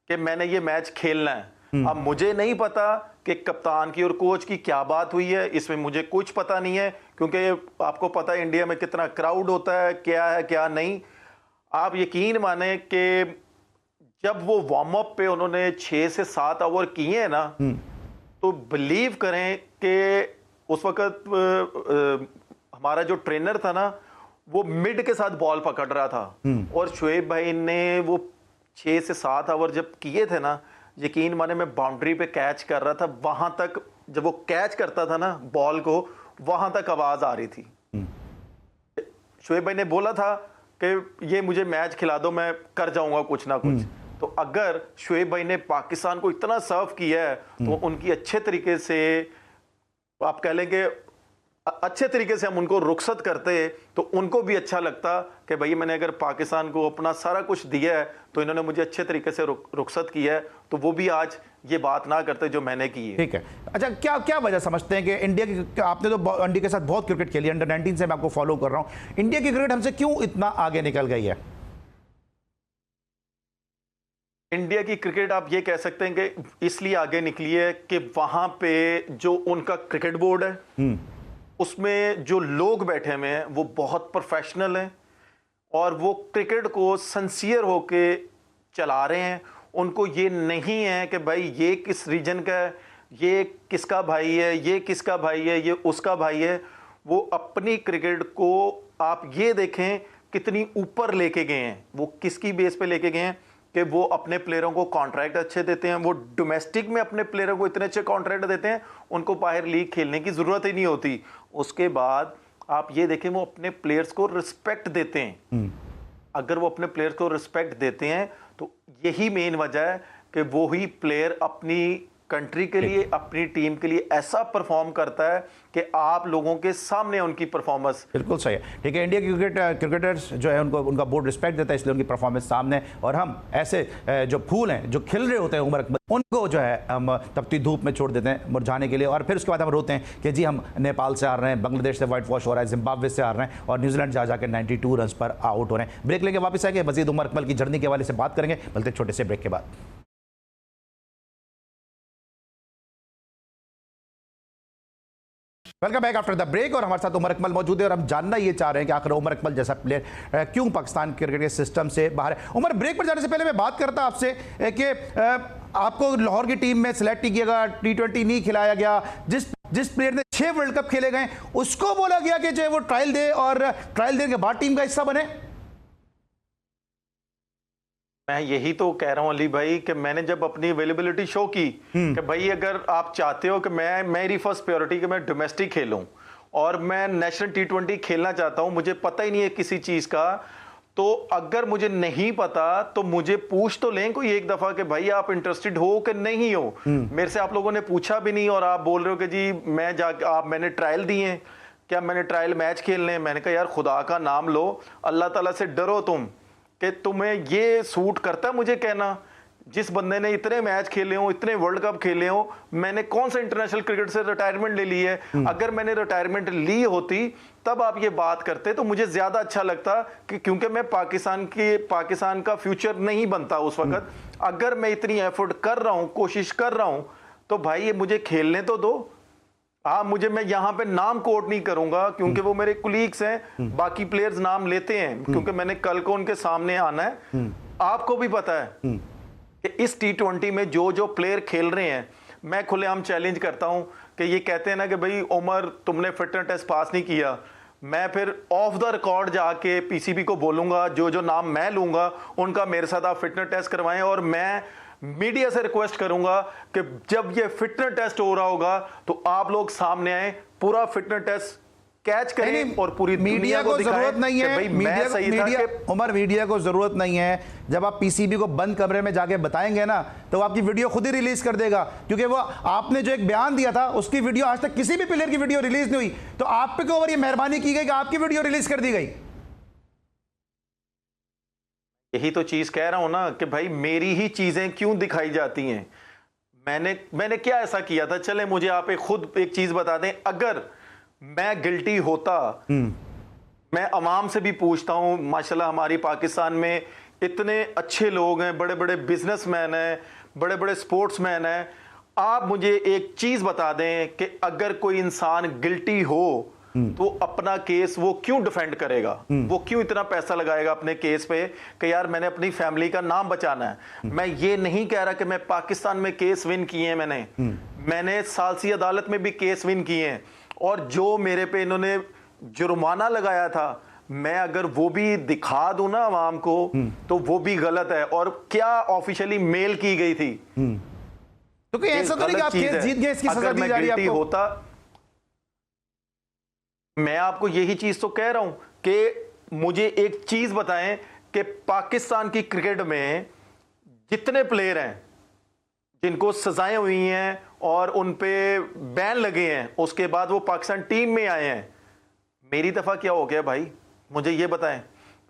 कि मैंने ये मैच खेलना है। अब मुझे नहीं पता कि कप्तान की और कोच की क्या बात हुई है, इसमें मुझे कुछ पता नहीं है, क्योंकि आपको पता है इंडिया में कितना क्राउड होता है, क्या है क्या नहीं। आप यकीन माने कि जब वो वार्म अप पे उन्होंने 6 से 7 ओवर किए हैं ना, तो बिलीव करें कि उस वक्त हमारा जो ट्रेनर था ना, वो मिड के साथ बॉल पकड़ रहा था, और शोएब भाई ने वो 6 से 7 ओवर जब किए थे ना, यकीन माने मैं बाउंड्री पे कैच कर रहा था, वहां तक जब वो कैच करता था ना बॉल को, वहां तक आवाज आ रही थी। शोएब भाई ने बोला था कि ये मुझे मैच खिला दो, मैं कर जाऊंगा कुछ ना कुछ। तो अगर शोएब भाई ने पाकिस्तान को इतना सर्व किया है तो उनकी अच्छे तरीके से, आप कह लेंगे अच्छे तरीके से हम उनको रुखसत करते तो उनको भी अच्छा लगता कि भाई मैंने अगर पाकिस्तान को अपना सारा कुछ दिया है तो इन्होंने मुझे अच्छे तरीके से रुखसत किया है, तो वो भी आज ये बात ना करते जो मैंने की है। ठीक है, अच्छा क्या क्या वजह समझते हैं कि इंडिया की, आपने तो इंडिया के साथ बहुत क्रिकेट खेली, अंडर 19 से मैं आपको फॉलो कर रहा हूं, इंडिया की क्रिकेट हमसे क्यों इतना आगे निकल गई है? इंडिया की क्रिकेट आप ये कह सकते हैं कि इसलिए आगे निकली है कि वहां पे जो उनका क्रिकेट बोर्ड है उसमें जो लोग बैठे हुए हैं वो बहुत प्रोफेशनल हैं और वो क्रिकेट को सिंसियर होके चला रहे हैं। उनको ये नहीं है कि भाई ये किस रीजन का है, ये किसका भाई है, ये किसका भाई है, ये उसका भाई है। वो अपनी क्रिकेट को आप ये देखें कितनी ऊपर लेके गए हैं। वो किसकी बेस पे लेके गए हैं कि वो अपने प्लेयरों को कॉन्ट्रैक्ट अच्छे देते हैं, वो डोमेस्टिक में अपने प्लेयरों को इतने अच्छे कॉन्ट्रैक्ट देते हैं, उनको बाहर लीग खेलने की जरूरत ही नहीं होती। उसके बाद आप ये देखें वो अपने प्लेयर्स को रिस्पेक्ट देते हैं। अगर वो अपने प्लेयर्स को रिस्पेक्ट देते हैं तो यही मेन वजह है कि वो ही प्लेयर अपनी कंट्री के लिए, अपनी टीम के लिए ऐसा परफॉर्म करता है कि आप लोगों के सामने उनकी परफॉर्मेंस बिल्कुल सही है। ठीक है, इंडिया की क्रिकेटर्स जो है उनको उनका बोर्ड रिस्पेक्ट देता है, इसलिए उनकी परफॉर्मेंस सामने है। और हम ऐसे जो फूल हैं जो खिल रहे होते हैं उमर अकबर, उनको जो है हम तपती धूप में छोड़ देते हैं मुरझाने के लिए, और फिर उसके बाद हम रोते हैं कि जी हम नेपाल से हार रहे हैं, बांग्लादेश से वाइट वॉश हो रहा है, जिम्बाब्वे से हार रहे हैं और न्यूजीलैंड जा जाकर 92 रन पर आउट हो रहे हैं। ब्रेक लेके वापस आएंगे, मजीद उमर अकबर की जर्नी के हवाले से बात करेंगे, बल्कि छोटे से ब्रेक के बाद। Welcome back after the break, और हमारे साथ उमर अकमल मौजूद है और हम जानना ये चाह रहे हैं कि आखिर उमर अकमल जैसा प्लेयर क्यों पाकिस्तान क्रिकेट के सिस्टम से बाहर है। उमर, ब्रेक पर जाने से पहले मैं बात करता आपसे कि आपको लाहौर की टीम में सिलेक्ट नहीं किया गया, T20 नहीं खिलाया गया, जिस प्लेयर ने 6 वर्ल्ड कप खेले गए उसको बोला गया कि जो है वो ट्रायल दे और ट्रायल देने के बाद टीम का हिस्सा बने। मैं यही तो कह रहा हूं अली भाई कि मैंने जब अपनी अवेलेबिलिटी शो की कि भाई अगर आप चाहते हो कि मेरी फर्स्ट प्रायोरिटी कि मैं डोमेस्टिक खेलूं और मैं नेशनल T20 खेलना चाहता हूं, मुझे पता ही नहीं है किसी चीज का, तो अगर मुझे नहीं पता तो मुझे पूछ तो लें कोई एक दफा कि भाई आप इंटरेस्टेड हो कि नहीं हो। मेरे से आप लोगों ने पूछा भी नहीं और आप बोल रहे हो कि जी मैंने ट्रायल दिए, क्या मैंने ट्रायल मैच खेलने? मैंने कहा यार खुदा का नाम लो, अल्लाह ताला से डरो तुम, कि तुम्हें ये सूट करता है मुझे कहना? जिस बंदे ने इतने मैच खेले हो, इतने वर्ल्ड कप खेले हो, मैंने कौन सा इंटरनेशनल क्रिकेट से रिटायरमेंट ले ली है? अगर मैंने रिटायरमेंट ली होती तब आप ये बात करते तो मुझे ज्यादा अच्छा लगता, कि क्योंकि मैं पाकिस्तान का फ्यूचर नहीं बनता उस वक्त। अगर मैं इतनी एफर्ट कर रहा हूं, कोशिश कर रहा हूं, तो भाई ये मुझे खेलने तो दो। मैं यहां पे नाम कोट नहीं करूंगा क्योंकि वो मेरे कुलीग्स हैं, बाकी प्लेयर्स नाम लेते हैं क्योंकि मैंने कल को उनके सामने आना है। आपको भी पता है कि इस T20 में जो जो प्लेयर खेल रहे हैं, मैं खुलेआम चैलेंज करता हूं कि ये कहते हैं ना कि भाई उमर तुमने फिटनेस टेस्ट पास नहीं किया, मैं फिर ऑफ द रिकॉर्ड जाके PCB को बोलूंगा, जो जो नाम मैं लूंगा उनका मेरे साथ आप फिटनेस टेस्ट करवाएं, और मैं मीडिया से रिक्वेस्ट करूंगा कि जब ये फिटनेस टेस्ट हो रहा होगा तो आप लोग सामने आए, पूरा फिटनेस टेस्ट कैच करें और पूरी मीडिया को जरूरत नहीं है। उमर, मीडिया को जरूरत नहीं है। जब आप PCB को बंद कमरे में जाके बताएंगे ना तो आपकी वीडियो खुद ही रिलीज कर देगा, क्योंकि वो आपने जो एक बयान दिया था उसकी वीडियो आज तक किसी भी प्लेयर की वीडियो रिलीज नहीं हुई, तो आप पे क्यों ये मेहरबानी की गई कि आपकी वीडियो रिलीज कर दी गई? यही तो चीज कह रहा हूं ना कि भाई मेरी ही चीजें क्यों दिखाई जाती हैं। मैंने क्या ऐसा किया था? चले मुझे आप खुद एक चीज बता दें, अगर मैं गिल्टी होता, मैं अवाम से भी पूछता हूं, माशाल्लाह हमारी पाकिस्तान में इतने अच्छे लोग हैं, बड़े बड़े बिजनेसमैन हैं, बड़े बड़े स्पोर्ट्समैन हैं, आप मुझे एक चीज बता दें कि अगर कोई इंसान गिल्टी हो तो अपना केस वो क्यों डिफेंड करेगा? वो क्यों इतना पैसा लगाएगा अपने केस पे कि यार मैंने अपनी फैमिली का नाम बचाना है? मैं ये नहीं कह रहा कि मैं पाकिस्तान में केस विन किए हैं, मैंने सालसी अदालत में भी केस विन किए हैं, और जो मेरे पे इन्होंने जुर्माना लगाया था, मैं अगर वो भी दिखा दूं ना आवाम को तो वो भी गलत है। और क्या ऑफिशियली मेल की गई थी, तो कोई ऐसा तो नहीं कि आप केस जीत गए, इसकी सजा दी जा रही है आपको? होता, मैं आपको यही चीज तो कह रहा हूं कि मुझे एक चीज बताएं कि पाकिस्तान की क्रिकेट में जितने प्लेयर हैं जिनको सजाएं हुई हैं और उन पे बैन लगे हैं, उसके बाद वो पाकिस्तान टीम में आए हैं, मेरी दफा क्या हो गया भाई? मुझे ये बताएं।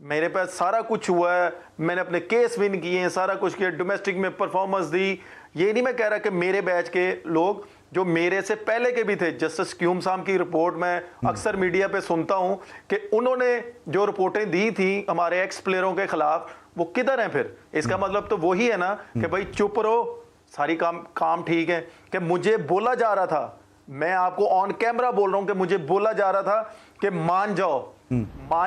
मेरे पास सारा कुछ हुआ है, मैंने अपने केस विन किए हैं, सारा कुछ किया, डोमेस्टिक में परफॉर्मेंस दी। ये नहीं मैं कह रहा कि मेरे बैच के लोग जो मेरे से पहले के भी थे, जस्टिस क्यूम साहब की रिपोर्ट मैं अक्सर मीडिया पे सुनता हूं कि उन्होंने जो रिपोर्टें दी थी हमारे एक्स प्लेयरों के खिलाफ, वो किधर हैं फिर? इसका मतलब तो वही है ना कि भाई चुप रहो, सारी काम ठीक है। कि मुझे बोला जा रहा था, मैं आपको ऑन कैमरा बोल रहा हूं कि मुझे बोला जा रहा था कि मान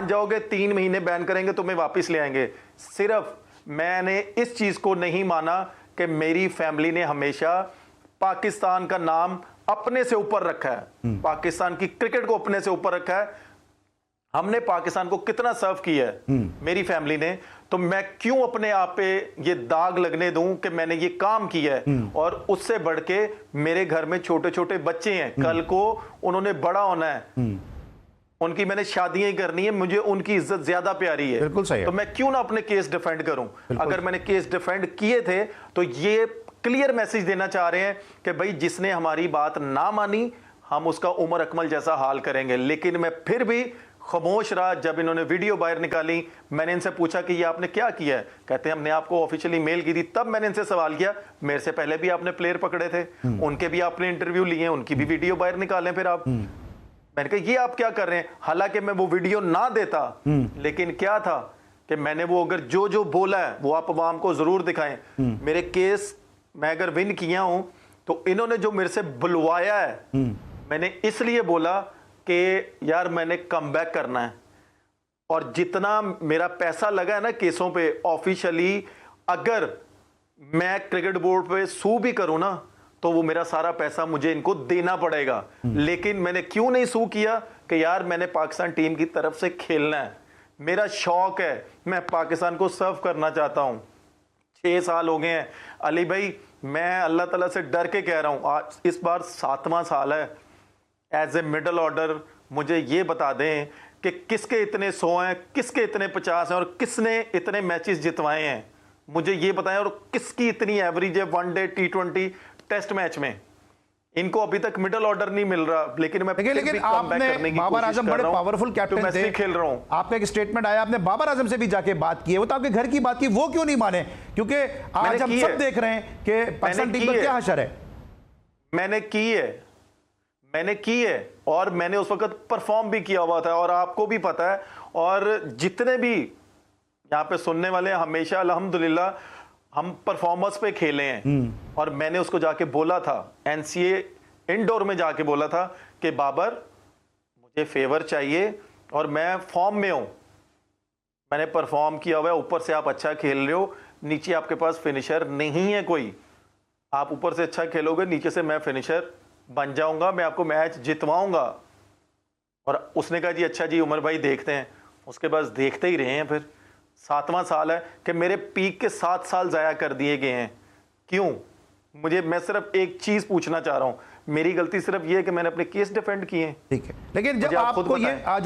जाओगे 3 महीने बैन करेंगे, तुम्हें वापस ले आएंगे। सिर्फ मैंने इस चीज को नहीं माना कि मेरी फैमिली ने हमेशा पाकिस्तान का नाम अपने से ऊपर रखा है, पाकिस्तान की क्रिकेट को अपने से ऊपर रखा है। हमने पाकिस्तान को कितना सर्व किया है मेरी फैमिली ने, तो मैं क्यों अपने आप पे ये दाग लगने दूं कि मैंने ये काम किया है? और उससे बढ़ के मेरे घर में छोटे छोटे बच्चे हैं, कल को उन्होंने बड़ा होना है, उनकी मैंने शादियां ही करनी है, मुझे उनकी इज्जत ज्यादा प्यारी है। बिल्कुल सही है। तो मैं क्यों ना अपने केस डिफेंड करूं? अगर मैंने केस डिफेंड किए थे तो ये क्लियर मैसेज देना चाह रहे हैं कि भाई जिसने हमारी बात ना मानी, हम उसका उमर अकमल जैसा हाल करेंगे। लेकिन मैं फिर भी खामोश रहा। जब इन्होंने वीडियो बाहर निकाली, मैंने इनसे पूछा कि ये आपने क्या किया है? कहते हैं हमने आपको ऑफिशियली मेल की थी। तब मैंने इनसे सवाल किया, मेरे से पहले भी आपने प्लेयर पकड़े थे, उनके भी आपने इंटरव्यू लिए, उनकी भी वीडियो बाहर निकालें फिर आप। मैंने कहा ये आप क्या कर रहे हैं? हालांकि मैं वो वीडियो ना देता, लेकिन क्या था कि मैंने वो अगर जो जो बोला है वो आप अवाम को जरूर दिखाएं। मेरे केस मैं अगर विन किया हूं तो इन्होंने जो मेरे से बुलवाया है, मैंने इसलिए बोला कि यार मैंने कम बैक करना है। और जितना मेरा पैसा लगा है ना केसों पे ऑफिशियली, अगर मैं क्रिकेट बोर्ड पे सू भी करूं ना तो वो मेरा सारा पैसा मुझे इनको देना पड़ेगा। लेकिन मैंने क्यों नहीं सू किया कि यार मैंने पाकिस्तान टीम की तरफ से खेलना है, मेरा शौक है, मैं पाकिस्तान को सर्व करना चाहता हूं। 6 साल हो गए हैं अली भाई, मैं अल्लाह ताला से डर के कह रहा हूं, आज इस बार 7वां साल है एज ए मिडल ऑर्डर। मुझे ये बता दें कि किसके इतने 100 हैं, किसके इतने 50 हैं और किसने इतने मैचेस जितवाए हैं, मुझे ये बताएं। और किसकी इतनी एवरेज है वनडे, T20, टेस्ट मैच में? इनको अभी तक मिडल ऑर्डर नहीं मिल रहा। लेकिन मैं लेकिन आपने बाबर आजम बड़े पावरफुल कैप्टन थे, खेल रहा हूं। आपका एक स्टेटमेंट आया, आपने बाबर आजम से भी जाके बात की है, वो तो आपके घर की बात की, वो क्यों नहीं माने? क्योंकि आज हम सब देख रहे हैं कि पाकिस्तान टीम में क्या हशर है। मैंने की है और मैंने उस वक्त परफॉर्म भी किया हुआ था, और आपको भी पता है। और जितने भी यहाँ पे सुनने वाले, हमेशा अल्हम्दुलिल्लाह हम परफॉर्मेंस पे खेले हैं। और मैंने उसको जाके बोला था, NCA इंडोर में जाके बोला था कि बाबर मुझे फेवर चाहिए और मैं फॉर्म में हूं, मैंने परफॉर्म किया हुआ है, ऊपर से आप अच्छा खेल रहे हो, नीचे आपके पास फिनिशर नहीं है कोई, आप ऊपर से अच्छा खेलोगे, नीचे से मैं फिनिशर बन जाऊंगा, मैं आपको मैच जितवाऊंगा। और उसने कहा जी अच्छा जी उमर भाई देखते हैं। उसके बाद देखते ही रहे हैं। फिर 7वां साल है कि मेरे पीक के 7 साल जाया कर दिए गए हैं। क्यों? मैं सिर्फ एक चीज पूछना चाह रहा हूं, मेरी गलती सिर्फ ये है कि मैंने अपने केस डिफेंड किए हैं। ठीक है, लेकिन जब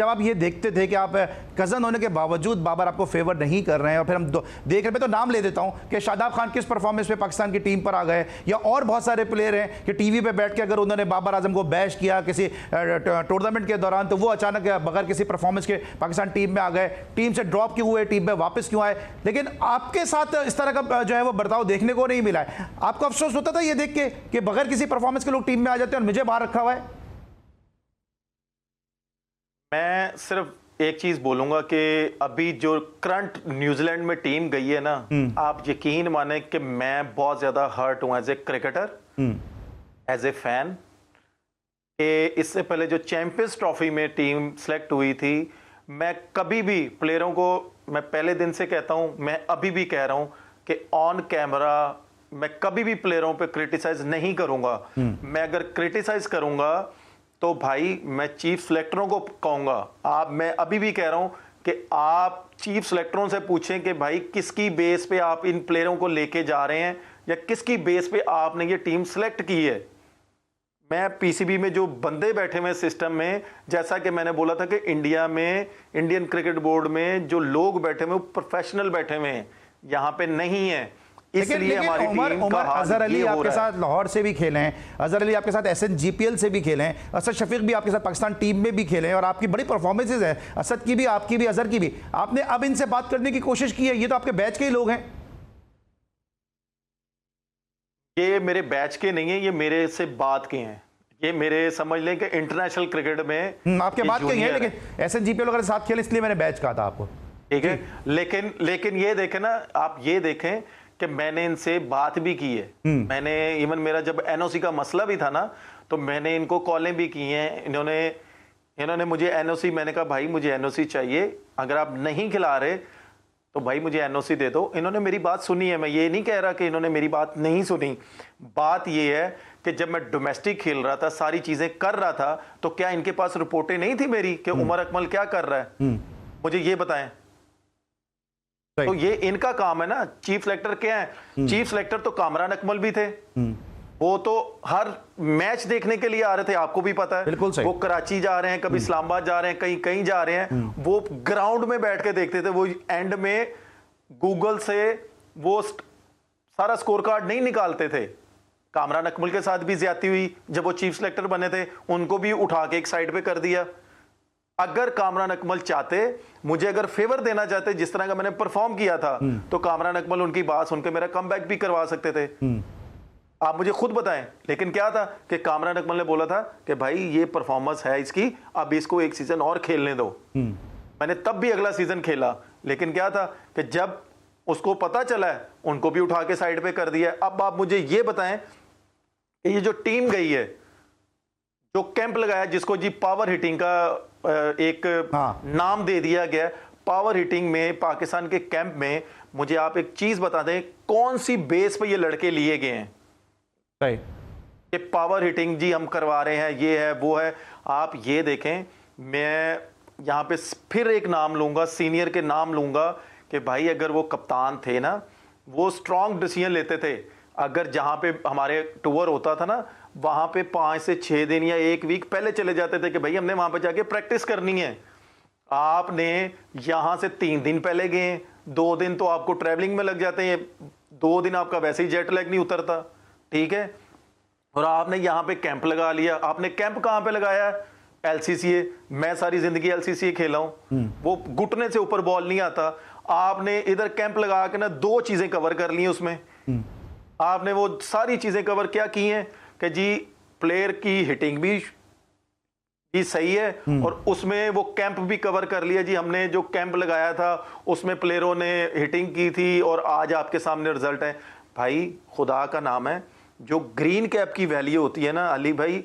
आप ये देखते थे कि आप कजन होने के बावजूद बाबर आपको फेवर नहीं कर रहे हैं, और फिर हम देख रहे हैं, तो नाम ले देता हूं कि शादाब खान किस परफॉर्मेंस पे पाकिस्तान की टीम पर आ गए, या और बहुत सारे प्लेयर हैं कि टीवी पे बैठ के अगर उन्होंने बाबर आजम को बैश किया किसी टूर्नामेंट के दौरान, तो वो अचानक बगैर किसी परफॉर्मेंस के पाकिस्तान टीम में आ गए, टीम से ड्रॉप क्यों हुए, टीम में वापस क्यों आए। लेकिन आपके साथ इस तरह का जो है वो बर्ताव देखने को नहीं मिला है। आपको अफसोस होता था ये देख के कि बगैर किसी परफॉर्मेंस के लोग टीम में आ जाते हैं और मुझे बाहर रखा हुआ है? मैं सिर्फ एक चीज बोलूंगा कि अभी जो करंट न्यूजीलैंड में टीम गई है ना, आप यकीन माने कि मैं बहुत ज्यादा हर्ट हूं as a cricketer, as a fan. कि इससे पहले जो चैंपियंस ट्रॉफी में टीम सेलेक्ट हुई थी, मैं कभी भी प्लेयरों को, मैं पहले दिन से कहता हूं, मैं अभी भी कह रहा हूं कि ऑन कैमरा मैं कभी भी प्लेयरों पे क्रिटिसाइज नहीं करूंगा। मैं अगर क्रिटिसाइज करूंगा तो भाई मैं चीफ सिलेक्टरों को कहूंगा। मैं अभी भी कह रहा हूं कि आप चीफ सिलेक्टरों से पूछें कि भाई किसकी बेस पे आप इन प्लेयरों को लेके जा रहे हैं, या किसकी बेस पे आपने ये टीम सिलेक्ट की है। मैं पीसीबी में जो बंदे बैठे हुए सिस्टम में, जैसा कि मैंने बोला था कि इंडिया में, इंडियन क्रिकेट बोर्ड में जो लोग बैठे हुए वो प्रोफेशनल बैठे हुए हैं, यहाँ पे नहीं है। इसलिए हमारी टीम का हाल अजहर अली ये हो आपके रहा है। साथ लाहौर से भी खेले हैं, अजहर अली आपके साथ SNGPL से भी खेले हैं, असद शफीक भी आपके साथ पाकिस्तान टीम में भी खेले हैं और आपकी बड़ी परफॉर्मेंसेज है, असद की भी, आपकी भी, अजहर की भी। आपने अब इनसे बात करने की कोशिश की है? ये तो आपके बैच के ही लोग हैं। ये मेरे बैच के नहीं है, ये मेरे से बात के हैं। ये मेरे समझ लें कि इंटरनेशनल क्रिकेट में आपके ये बात के ही हैं, जूनियर है। लेकिन SNGPL वगैरह साथ खेले इसलिए मैंने बैच कहा था आपको। ठीक है, लेकिन ये देखें ना, आप ये देखें कि मैंने इनसे बात भी की है। मैंने इवन मेरा जब NOC का मसला भी था ना, तो मैंने इनको कॉलें भी की हैं। इन्होंने मुझे NOC, मैंने कहा भाई मुझे NOC चाहिए, अगर आप नहीं खिला रहे तो भाई मुझे NOC दे दो। इन्होंने मेरी बात सुनी है, मैं ये नहीं कह रहा कि इन्होंने मेरी बात नहीं सुनी। बात ये है कि जब मैं डोमेस्टिक खेल रहा था, सारी चीजें कर रहा था, तो क्या इनके पास रिपोर्टें नहीं थी मेरी कि उमर अकमल क्या कर रहा है? मुझे ये बताएं। तो ये इनका काम है ना। चीफ सेलेक्टर क्या है? चीफ सेलेक्टर तो कामरान अकमल भी थे। वो तो हर मैच देखने के लिए आ रहे थे, आपको भी पता है। बिल्कुल सही। वो कराची जा रहे हैं, कभी इस्लामाबाद जा रहे हैं, कहीं कहीं जा रहे हैं, वो ग्राउंड में बैठ के देखते थे। वो एंड में गूगल से वो सारा स्कोर कार्ड नहीं निकालते थे। कामरान अकमल के साथ भी ज्यादती हुई, जब वो चीफ सेलेक्टर बने थे उनको भी उठा के एक साइड पे कर दिया। अगर कामरान अकमल चाहते, मुझे अगर फेवर देना चाहते, जिस तरह का मैंने परफॉर्म किया था, तो कामरान अकमल उनकी बात सुनकर मेरा कमबैक भी करवा सकते थे। आप मुझे खुद बताएं। लेकिन क्या था कि कामरान अकमल ने बोला था कि भाई ये परफॉर्मेंस है इसकी, अब इसको एक सीजन और खेलने दो। मैंने तब भी अगला सीजन खेला, लेकिन क्या था कि जब उसको पता चला है, उनको भी उठा के साइड पे कर दिया। अब आप मुझे ये बताएं कि ये जो टीम गई है, जो कैंप लगाया, जिसको जी पावर हिटिंग का एक नाम दे दिया गया, पावर हिटिंग में पाकिस्तान के कैंप में, मुझे आप एक चीज बता दें, कौन सी बेस पे ये लड़के लिए गए हैं? सही। ये पावर हिटिंग जी हम करवा रहे हैं, ये है वो है। आप ये देखें, मैं यहां पे फिर एक नाम लूंगा, सीनियर के नाम लूंगा, कि भाई अगर वो कप्तान थे ना, वो स्ट्रॉन्ग डिसीजन लेते थे। अगर जहां पे हमारे टूर होता था ना, वहां पे 5 से 6 दिन या 1 वीक पहले चले जाते थे कि भाई हमने वहां पे जाके प्रैक्टिस करनी है। आपने यहां से 3 दिन पहले गए, 2 दिन तो आपको ट्रैवलिंग में लग जाते हैं, 2 दिन आपका वैसे ही जेट लैग नहीं उतरता। ठीक है, और आपने यहां पे कैंप लगा लिया। आपने कैंप कहां पे लगाया? LCCA। मैं सारी जिंदगी LCCA खेला हूं, वो घुटने से ऊपर बॉल नहीं आता। आपने इधर कैंप लगा के ना 2 चीजें कवर कर ली उसमें। आपने वो सारी चीजें कवर क्या की हैं कि जी प्लेयर की हिटिंग भी सही है, और उसमें वो कैंप भी कवर कर लिया जी। हमने जो कैंप लगाया था उसमें प्लेयरों ने हिटिंग की थी, और आज आपके सामने रिजल्ट है। भाई खुदा का नाम है, जो ग्रीन कैप की वैल्यू होती है ना अली भाई,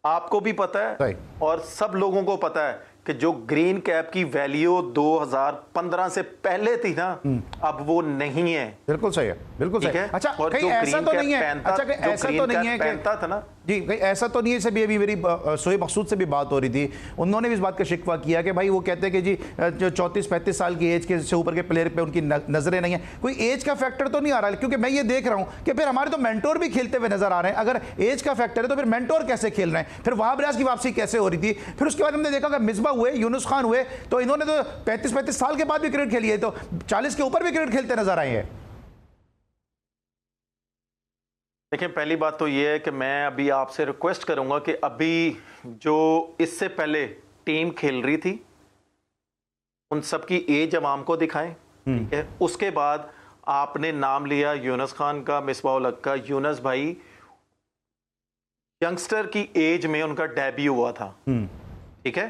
आपको भी पता है और सब लोगों को पता है कि जो ग्रीन कैप की वैल्यू 2015 से पहले थी ना, अब वो नहीं है। बिल्कुल सही है, बिल्कुल सही है। अच्छा, और कहीं ऐसा तो नहीं है, अच्छा कहीं ऐसा तो नहीं है पहनता था ना जी, कहीं ऐसा तो नहीं है, से भी अभी मेरी शोएब मकसूद से भी बात हो रही थी, उन्होंने भी इस बात का शिकवा किया कि भाई वो कहते हैं कि जी जो 34-35 साल की एज के से ऊपर के प्लेयर पे उनकी नजरें नहीं है। कोई एज का फैक्टर तो नहीं आ रहा? क्योंकि मैं ये देख रहा हूं कि फिर हमारे तो मेंटोर भी खेलते हुए नजर आ रहे हैं। अगर एज का फैक्टर है तो फिर मेंटोर कैसे खेल रहे हैं? फिर वहाब रियाज की वापसी कैसे हो रही थी? फिर उसके बाद हमने देखा कि मिसबा हुए, यूनुस खान हुए, तो इन्होंने तो 35-35 साल के बाद भी क्रिकेट खेली है, तो 40 के ऊपर भी क्रिकेट खेलते नजर आए हैं। देखिए, पहली बात तो ये है कि मैं अभी आपसे रिक्वेस्ट करूंगा कि अभी जो इससे पहले टीम खेल रही थी उन सब की एज अवाम को दिखाएं। ठीक है, उसके बाद आपने नाम लिया यूनुस खान का, मिसबाउल हक का। यूनुस भाई यंगस्टर की एज में उनका डेब्यू हुआ था। ठीक है,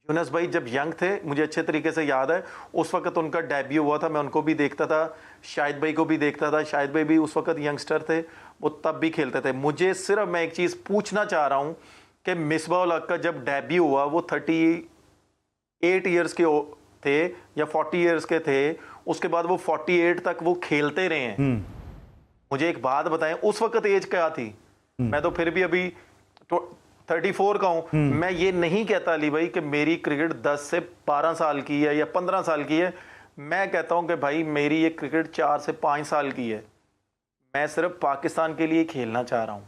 यूनुस भाई जब यंग थे, मुझे अच्छे तरीके से याद है, उस वक्त उनका डेब्यू हुआ था। मैं उनको भी देखता था, शाहिद भाई को भी देखता था। शाहिद भाई भी उस वक्त यंगस्टर थे, वो तब भी खेलते थे। मुझे सिर्फ मैं एक चीज पूछना चाह रहा हूं कि मिसबाउल हक का जब डेब्यू हुआ, वो 38 ईयर्स के थे या 40 ईयर्स के थे। उसके बाद वो 48 तक वो खेलते रहे हैं। मुझे एक बात बताएं, उस वक्त एज क्या थी? मैं तो फिर भी अभी 34 का हूं। मैं ये नहीं कहता अली भाई कि मेरी क्रिकेट 10 से 12 साल की है या 15 साल की है। मैं कहता हूं कि भाई मेरी ये क्रिकेट 4 से 5 साल की है। मैं सिर्फ पाकिस्तान के लिए खेलना चाह रहा हूं।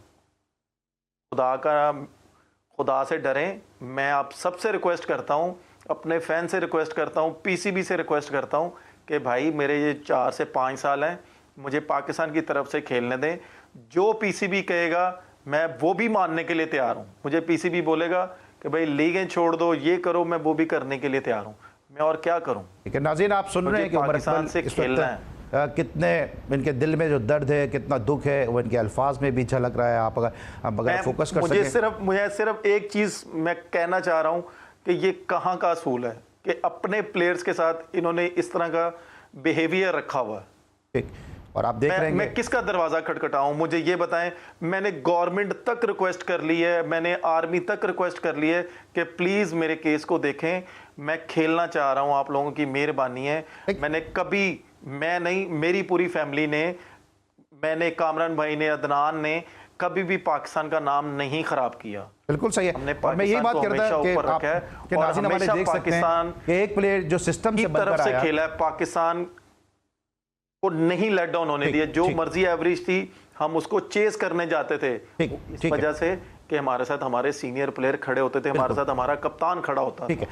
खुदा से डरें। मैं आप सबसे रिक्वेस्ट करता हूं, अपने फैन से रिक्वेस्ट करता हूं, पीसीबी से रिक्वेस्ट करता हूं कि भाई मेरे ये 4 से 5 साल हैं, मुझे पाकिस्तान की तरफ से खेलने दें। जो पीसीबी कहेगा मैं वो भी मानने के लिए तैयार हूं। मुझे पीसीबी बोलेगा कि भाई लीगें छोड़ दो, ये करो, मैं वो भी करने के लिए तैयार हूं। मैं और क्या करूं? ठीक है नाज़रीन, आप सुन रहे हैं कि पाकिस्तान से खेलना है। कितने इनके दिल में जो दर्द है, कितना दुख है, वो इनके अल्फाज में भी झलक रहा है। आप अगर फोकस कर सकें। मुझे सिर्फ एक चीज़ मैं कहना चाह रहा हूं कि ये कहाँ का असूल है कि अपने प्लेयर्स के साथ इन्होंने इस तरह का बिहेवियर रखा हुआ है। ठीक, और आप देख रहे हैं मैं किसका दरवाज़ा खटखटाऊं? मुझे ये बताएं। मैंने गवर्नमेंट तक रिक्वेस्ट कर ली है, मैंने आर्मी तक रिक्वेस्ट कर ली है कि प्लीज़ मेरे केस को देखें, मैं खेलना चाह रहा हूं, आप लोगों की मेहरबानी है। मैंने कभी, मैं नहीं, मेरी पूरी फैमिली ने, मैंने, कामरान भाई ने, अदनान ने कभी भी पाकिस्तान का नाम नहीं खराब किया। बिल्कुल सही है। और मैं यही बात करता हूं कि नाज़रीन हमारे देख सकते हैं कि एक प्लेयर जो सिस्टम की तरफ से खेला है, पाकिस्तान को नहीं लेट डाउन होने दिया। जो मर्जी एवरेज थी हम उसको चेस करने जाते थे, इस वजह से कि हमारे साथ हमारे सीनियर प्लेयर खड़े होते थे, हमारे साथ हमारा कप्तान खड़ा होता। ठीक है,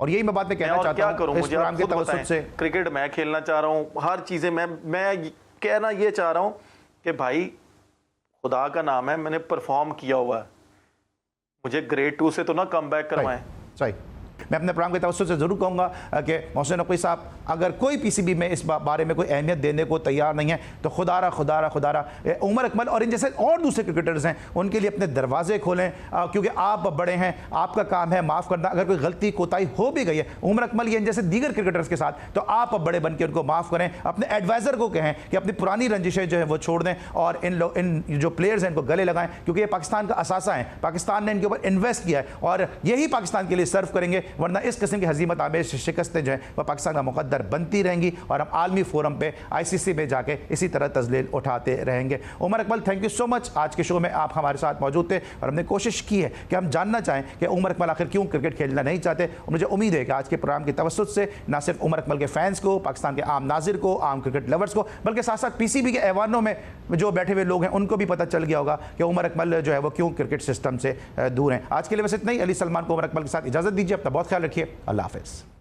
और यही मैं बात में कहना चाहता हूं। करूं, मुझे आप खुद बताएं। क्रिकेट मैं खेलना चाह रहा हूं, हर चीजें मैं कहना ये चाह रहा हूं कि भाई खुदा का नाम है, मैंने परफॉर्म किया हुआ है, मुझे ग्रेड 2 से तो ना कम बैक करवाएं। सही। मैं अपने प्रोग्राम के तवज्जो से ज़रूर कहूँगा कि मोहसिन नकवी साहब, अगर कोई पीसीबी में इस बारे में कोई अहमियत देने को तैयार नहीं है तो खुदारा उमर अकमल और इन जैसे और दूसरे क्रिकेटर्स हैं उनके लिए अपने दरवाजे खोलें, क्योंकि आप बड़े हैं, आपका काम है माफ़ करना। अगर कोई गलती कोताही हो भी गई है उमर अकमल या इन जैसे दीगर क्रिकेटर्स के साथ, तो आप बड़े बन के उनको माफ़ करें। अपने एडवाइज़र को कहें कि अपनी पुरानी रंजिशें जो है वो छोड़ दें और इन जो प्लेयर्स हैं इनको गले लगाएं, क्योंकि ये पाकिस्तान का असासा है। पाकिस्तान ने इनके ऊपर इन्वेस्ट किया है और यही पाकिस्तान के लिए सर्व करेंगे, वरना इस किस्म की हजीमत आमेज शिकस्तें जो है वह पाकिस्तान का मुकद्दर बनती रहेंगी और हम आलमी फोरम पे आईसीसी में जाके इसी तरह तजलील उठाते रहेंगे। Umar Akmal, thank you so much. आज के शो में आप हमारे साथ मौजूद थे और हमने कोशिश की है कि हम जानना चाहें कि उमर अकमल आखिर क्यों क्रिकेट खेलना नहीं चाहते। और मुझे उम्मीद है कि आज के प्रोग्राम की तवज्जुह से न सिर्फ उमर अकमल के फैंस को, पाकिस्तान के आम नाजिर को, आम क्रिकेट लवर्स को, बल्कि साथ साथ पीसीबी के ऐवानों में जो बैठे हुए लोग हैं उनको भी पता चल गया होगा कि उमर अकमल जो है वो क्यों क्रिकेट सिस्टम से दूर हैं। आज के लिए बस इतना ही। अली सलमान को उमर अकमल के साथ इजाज़त दीजिए। अपना बहुत ख्याल रखिए। अल्लाह हाफ़िज़।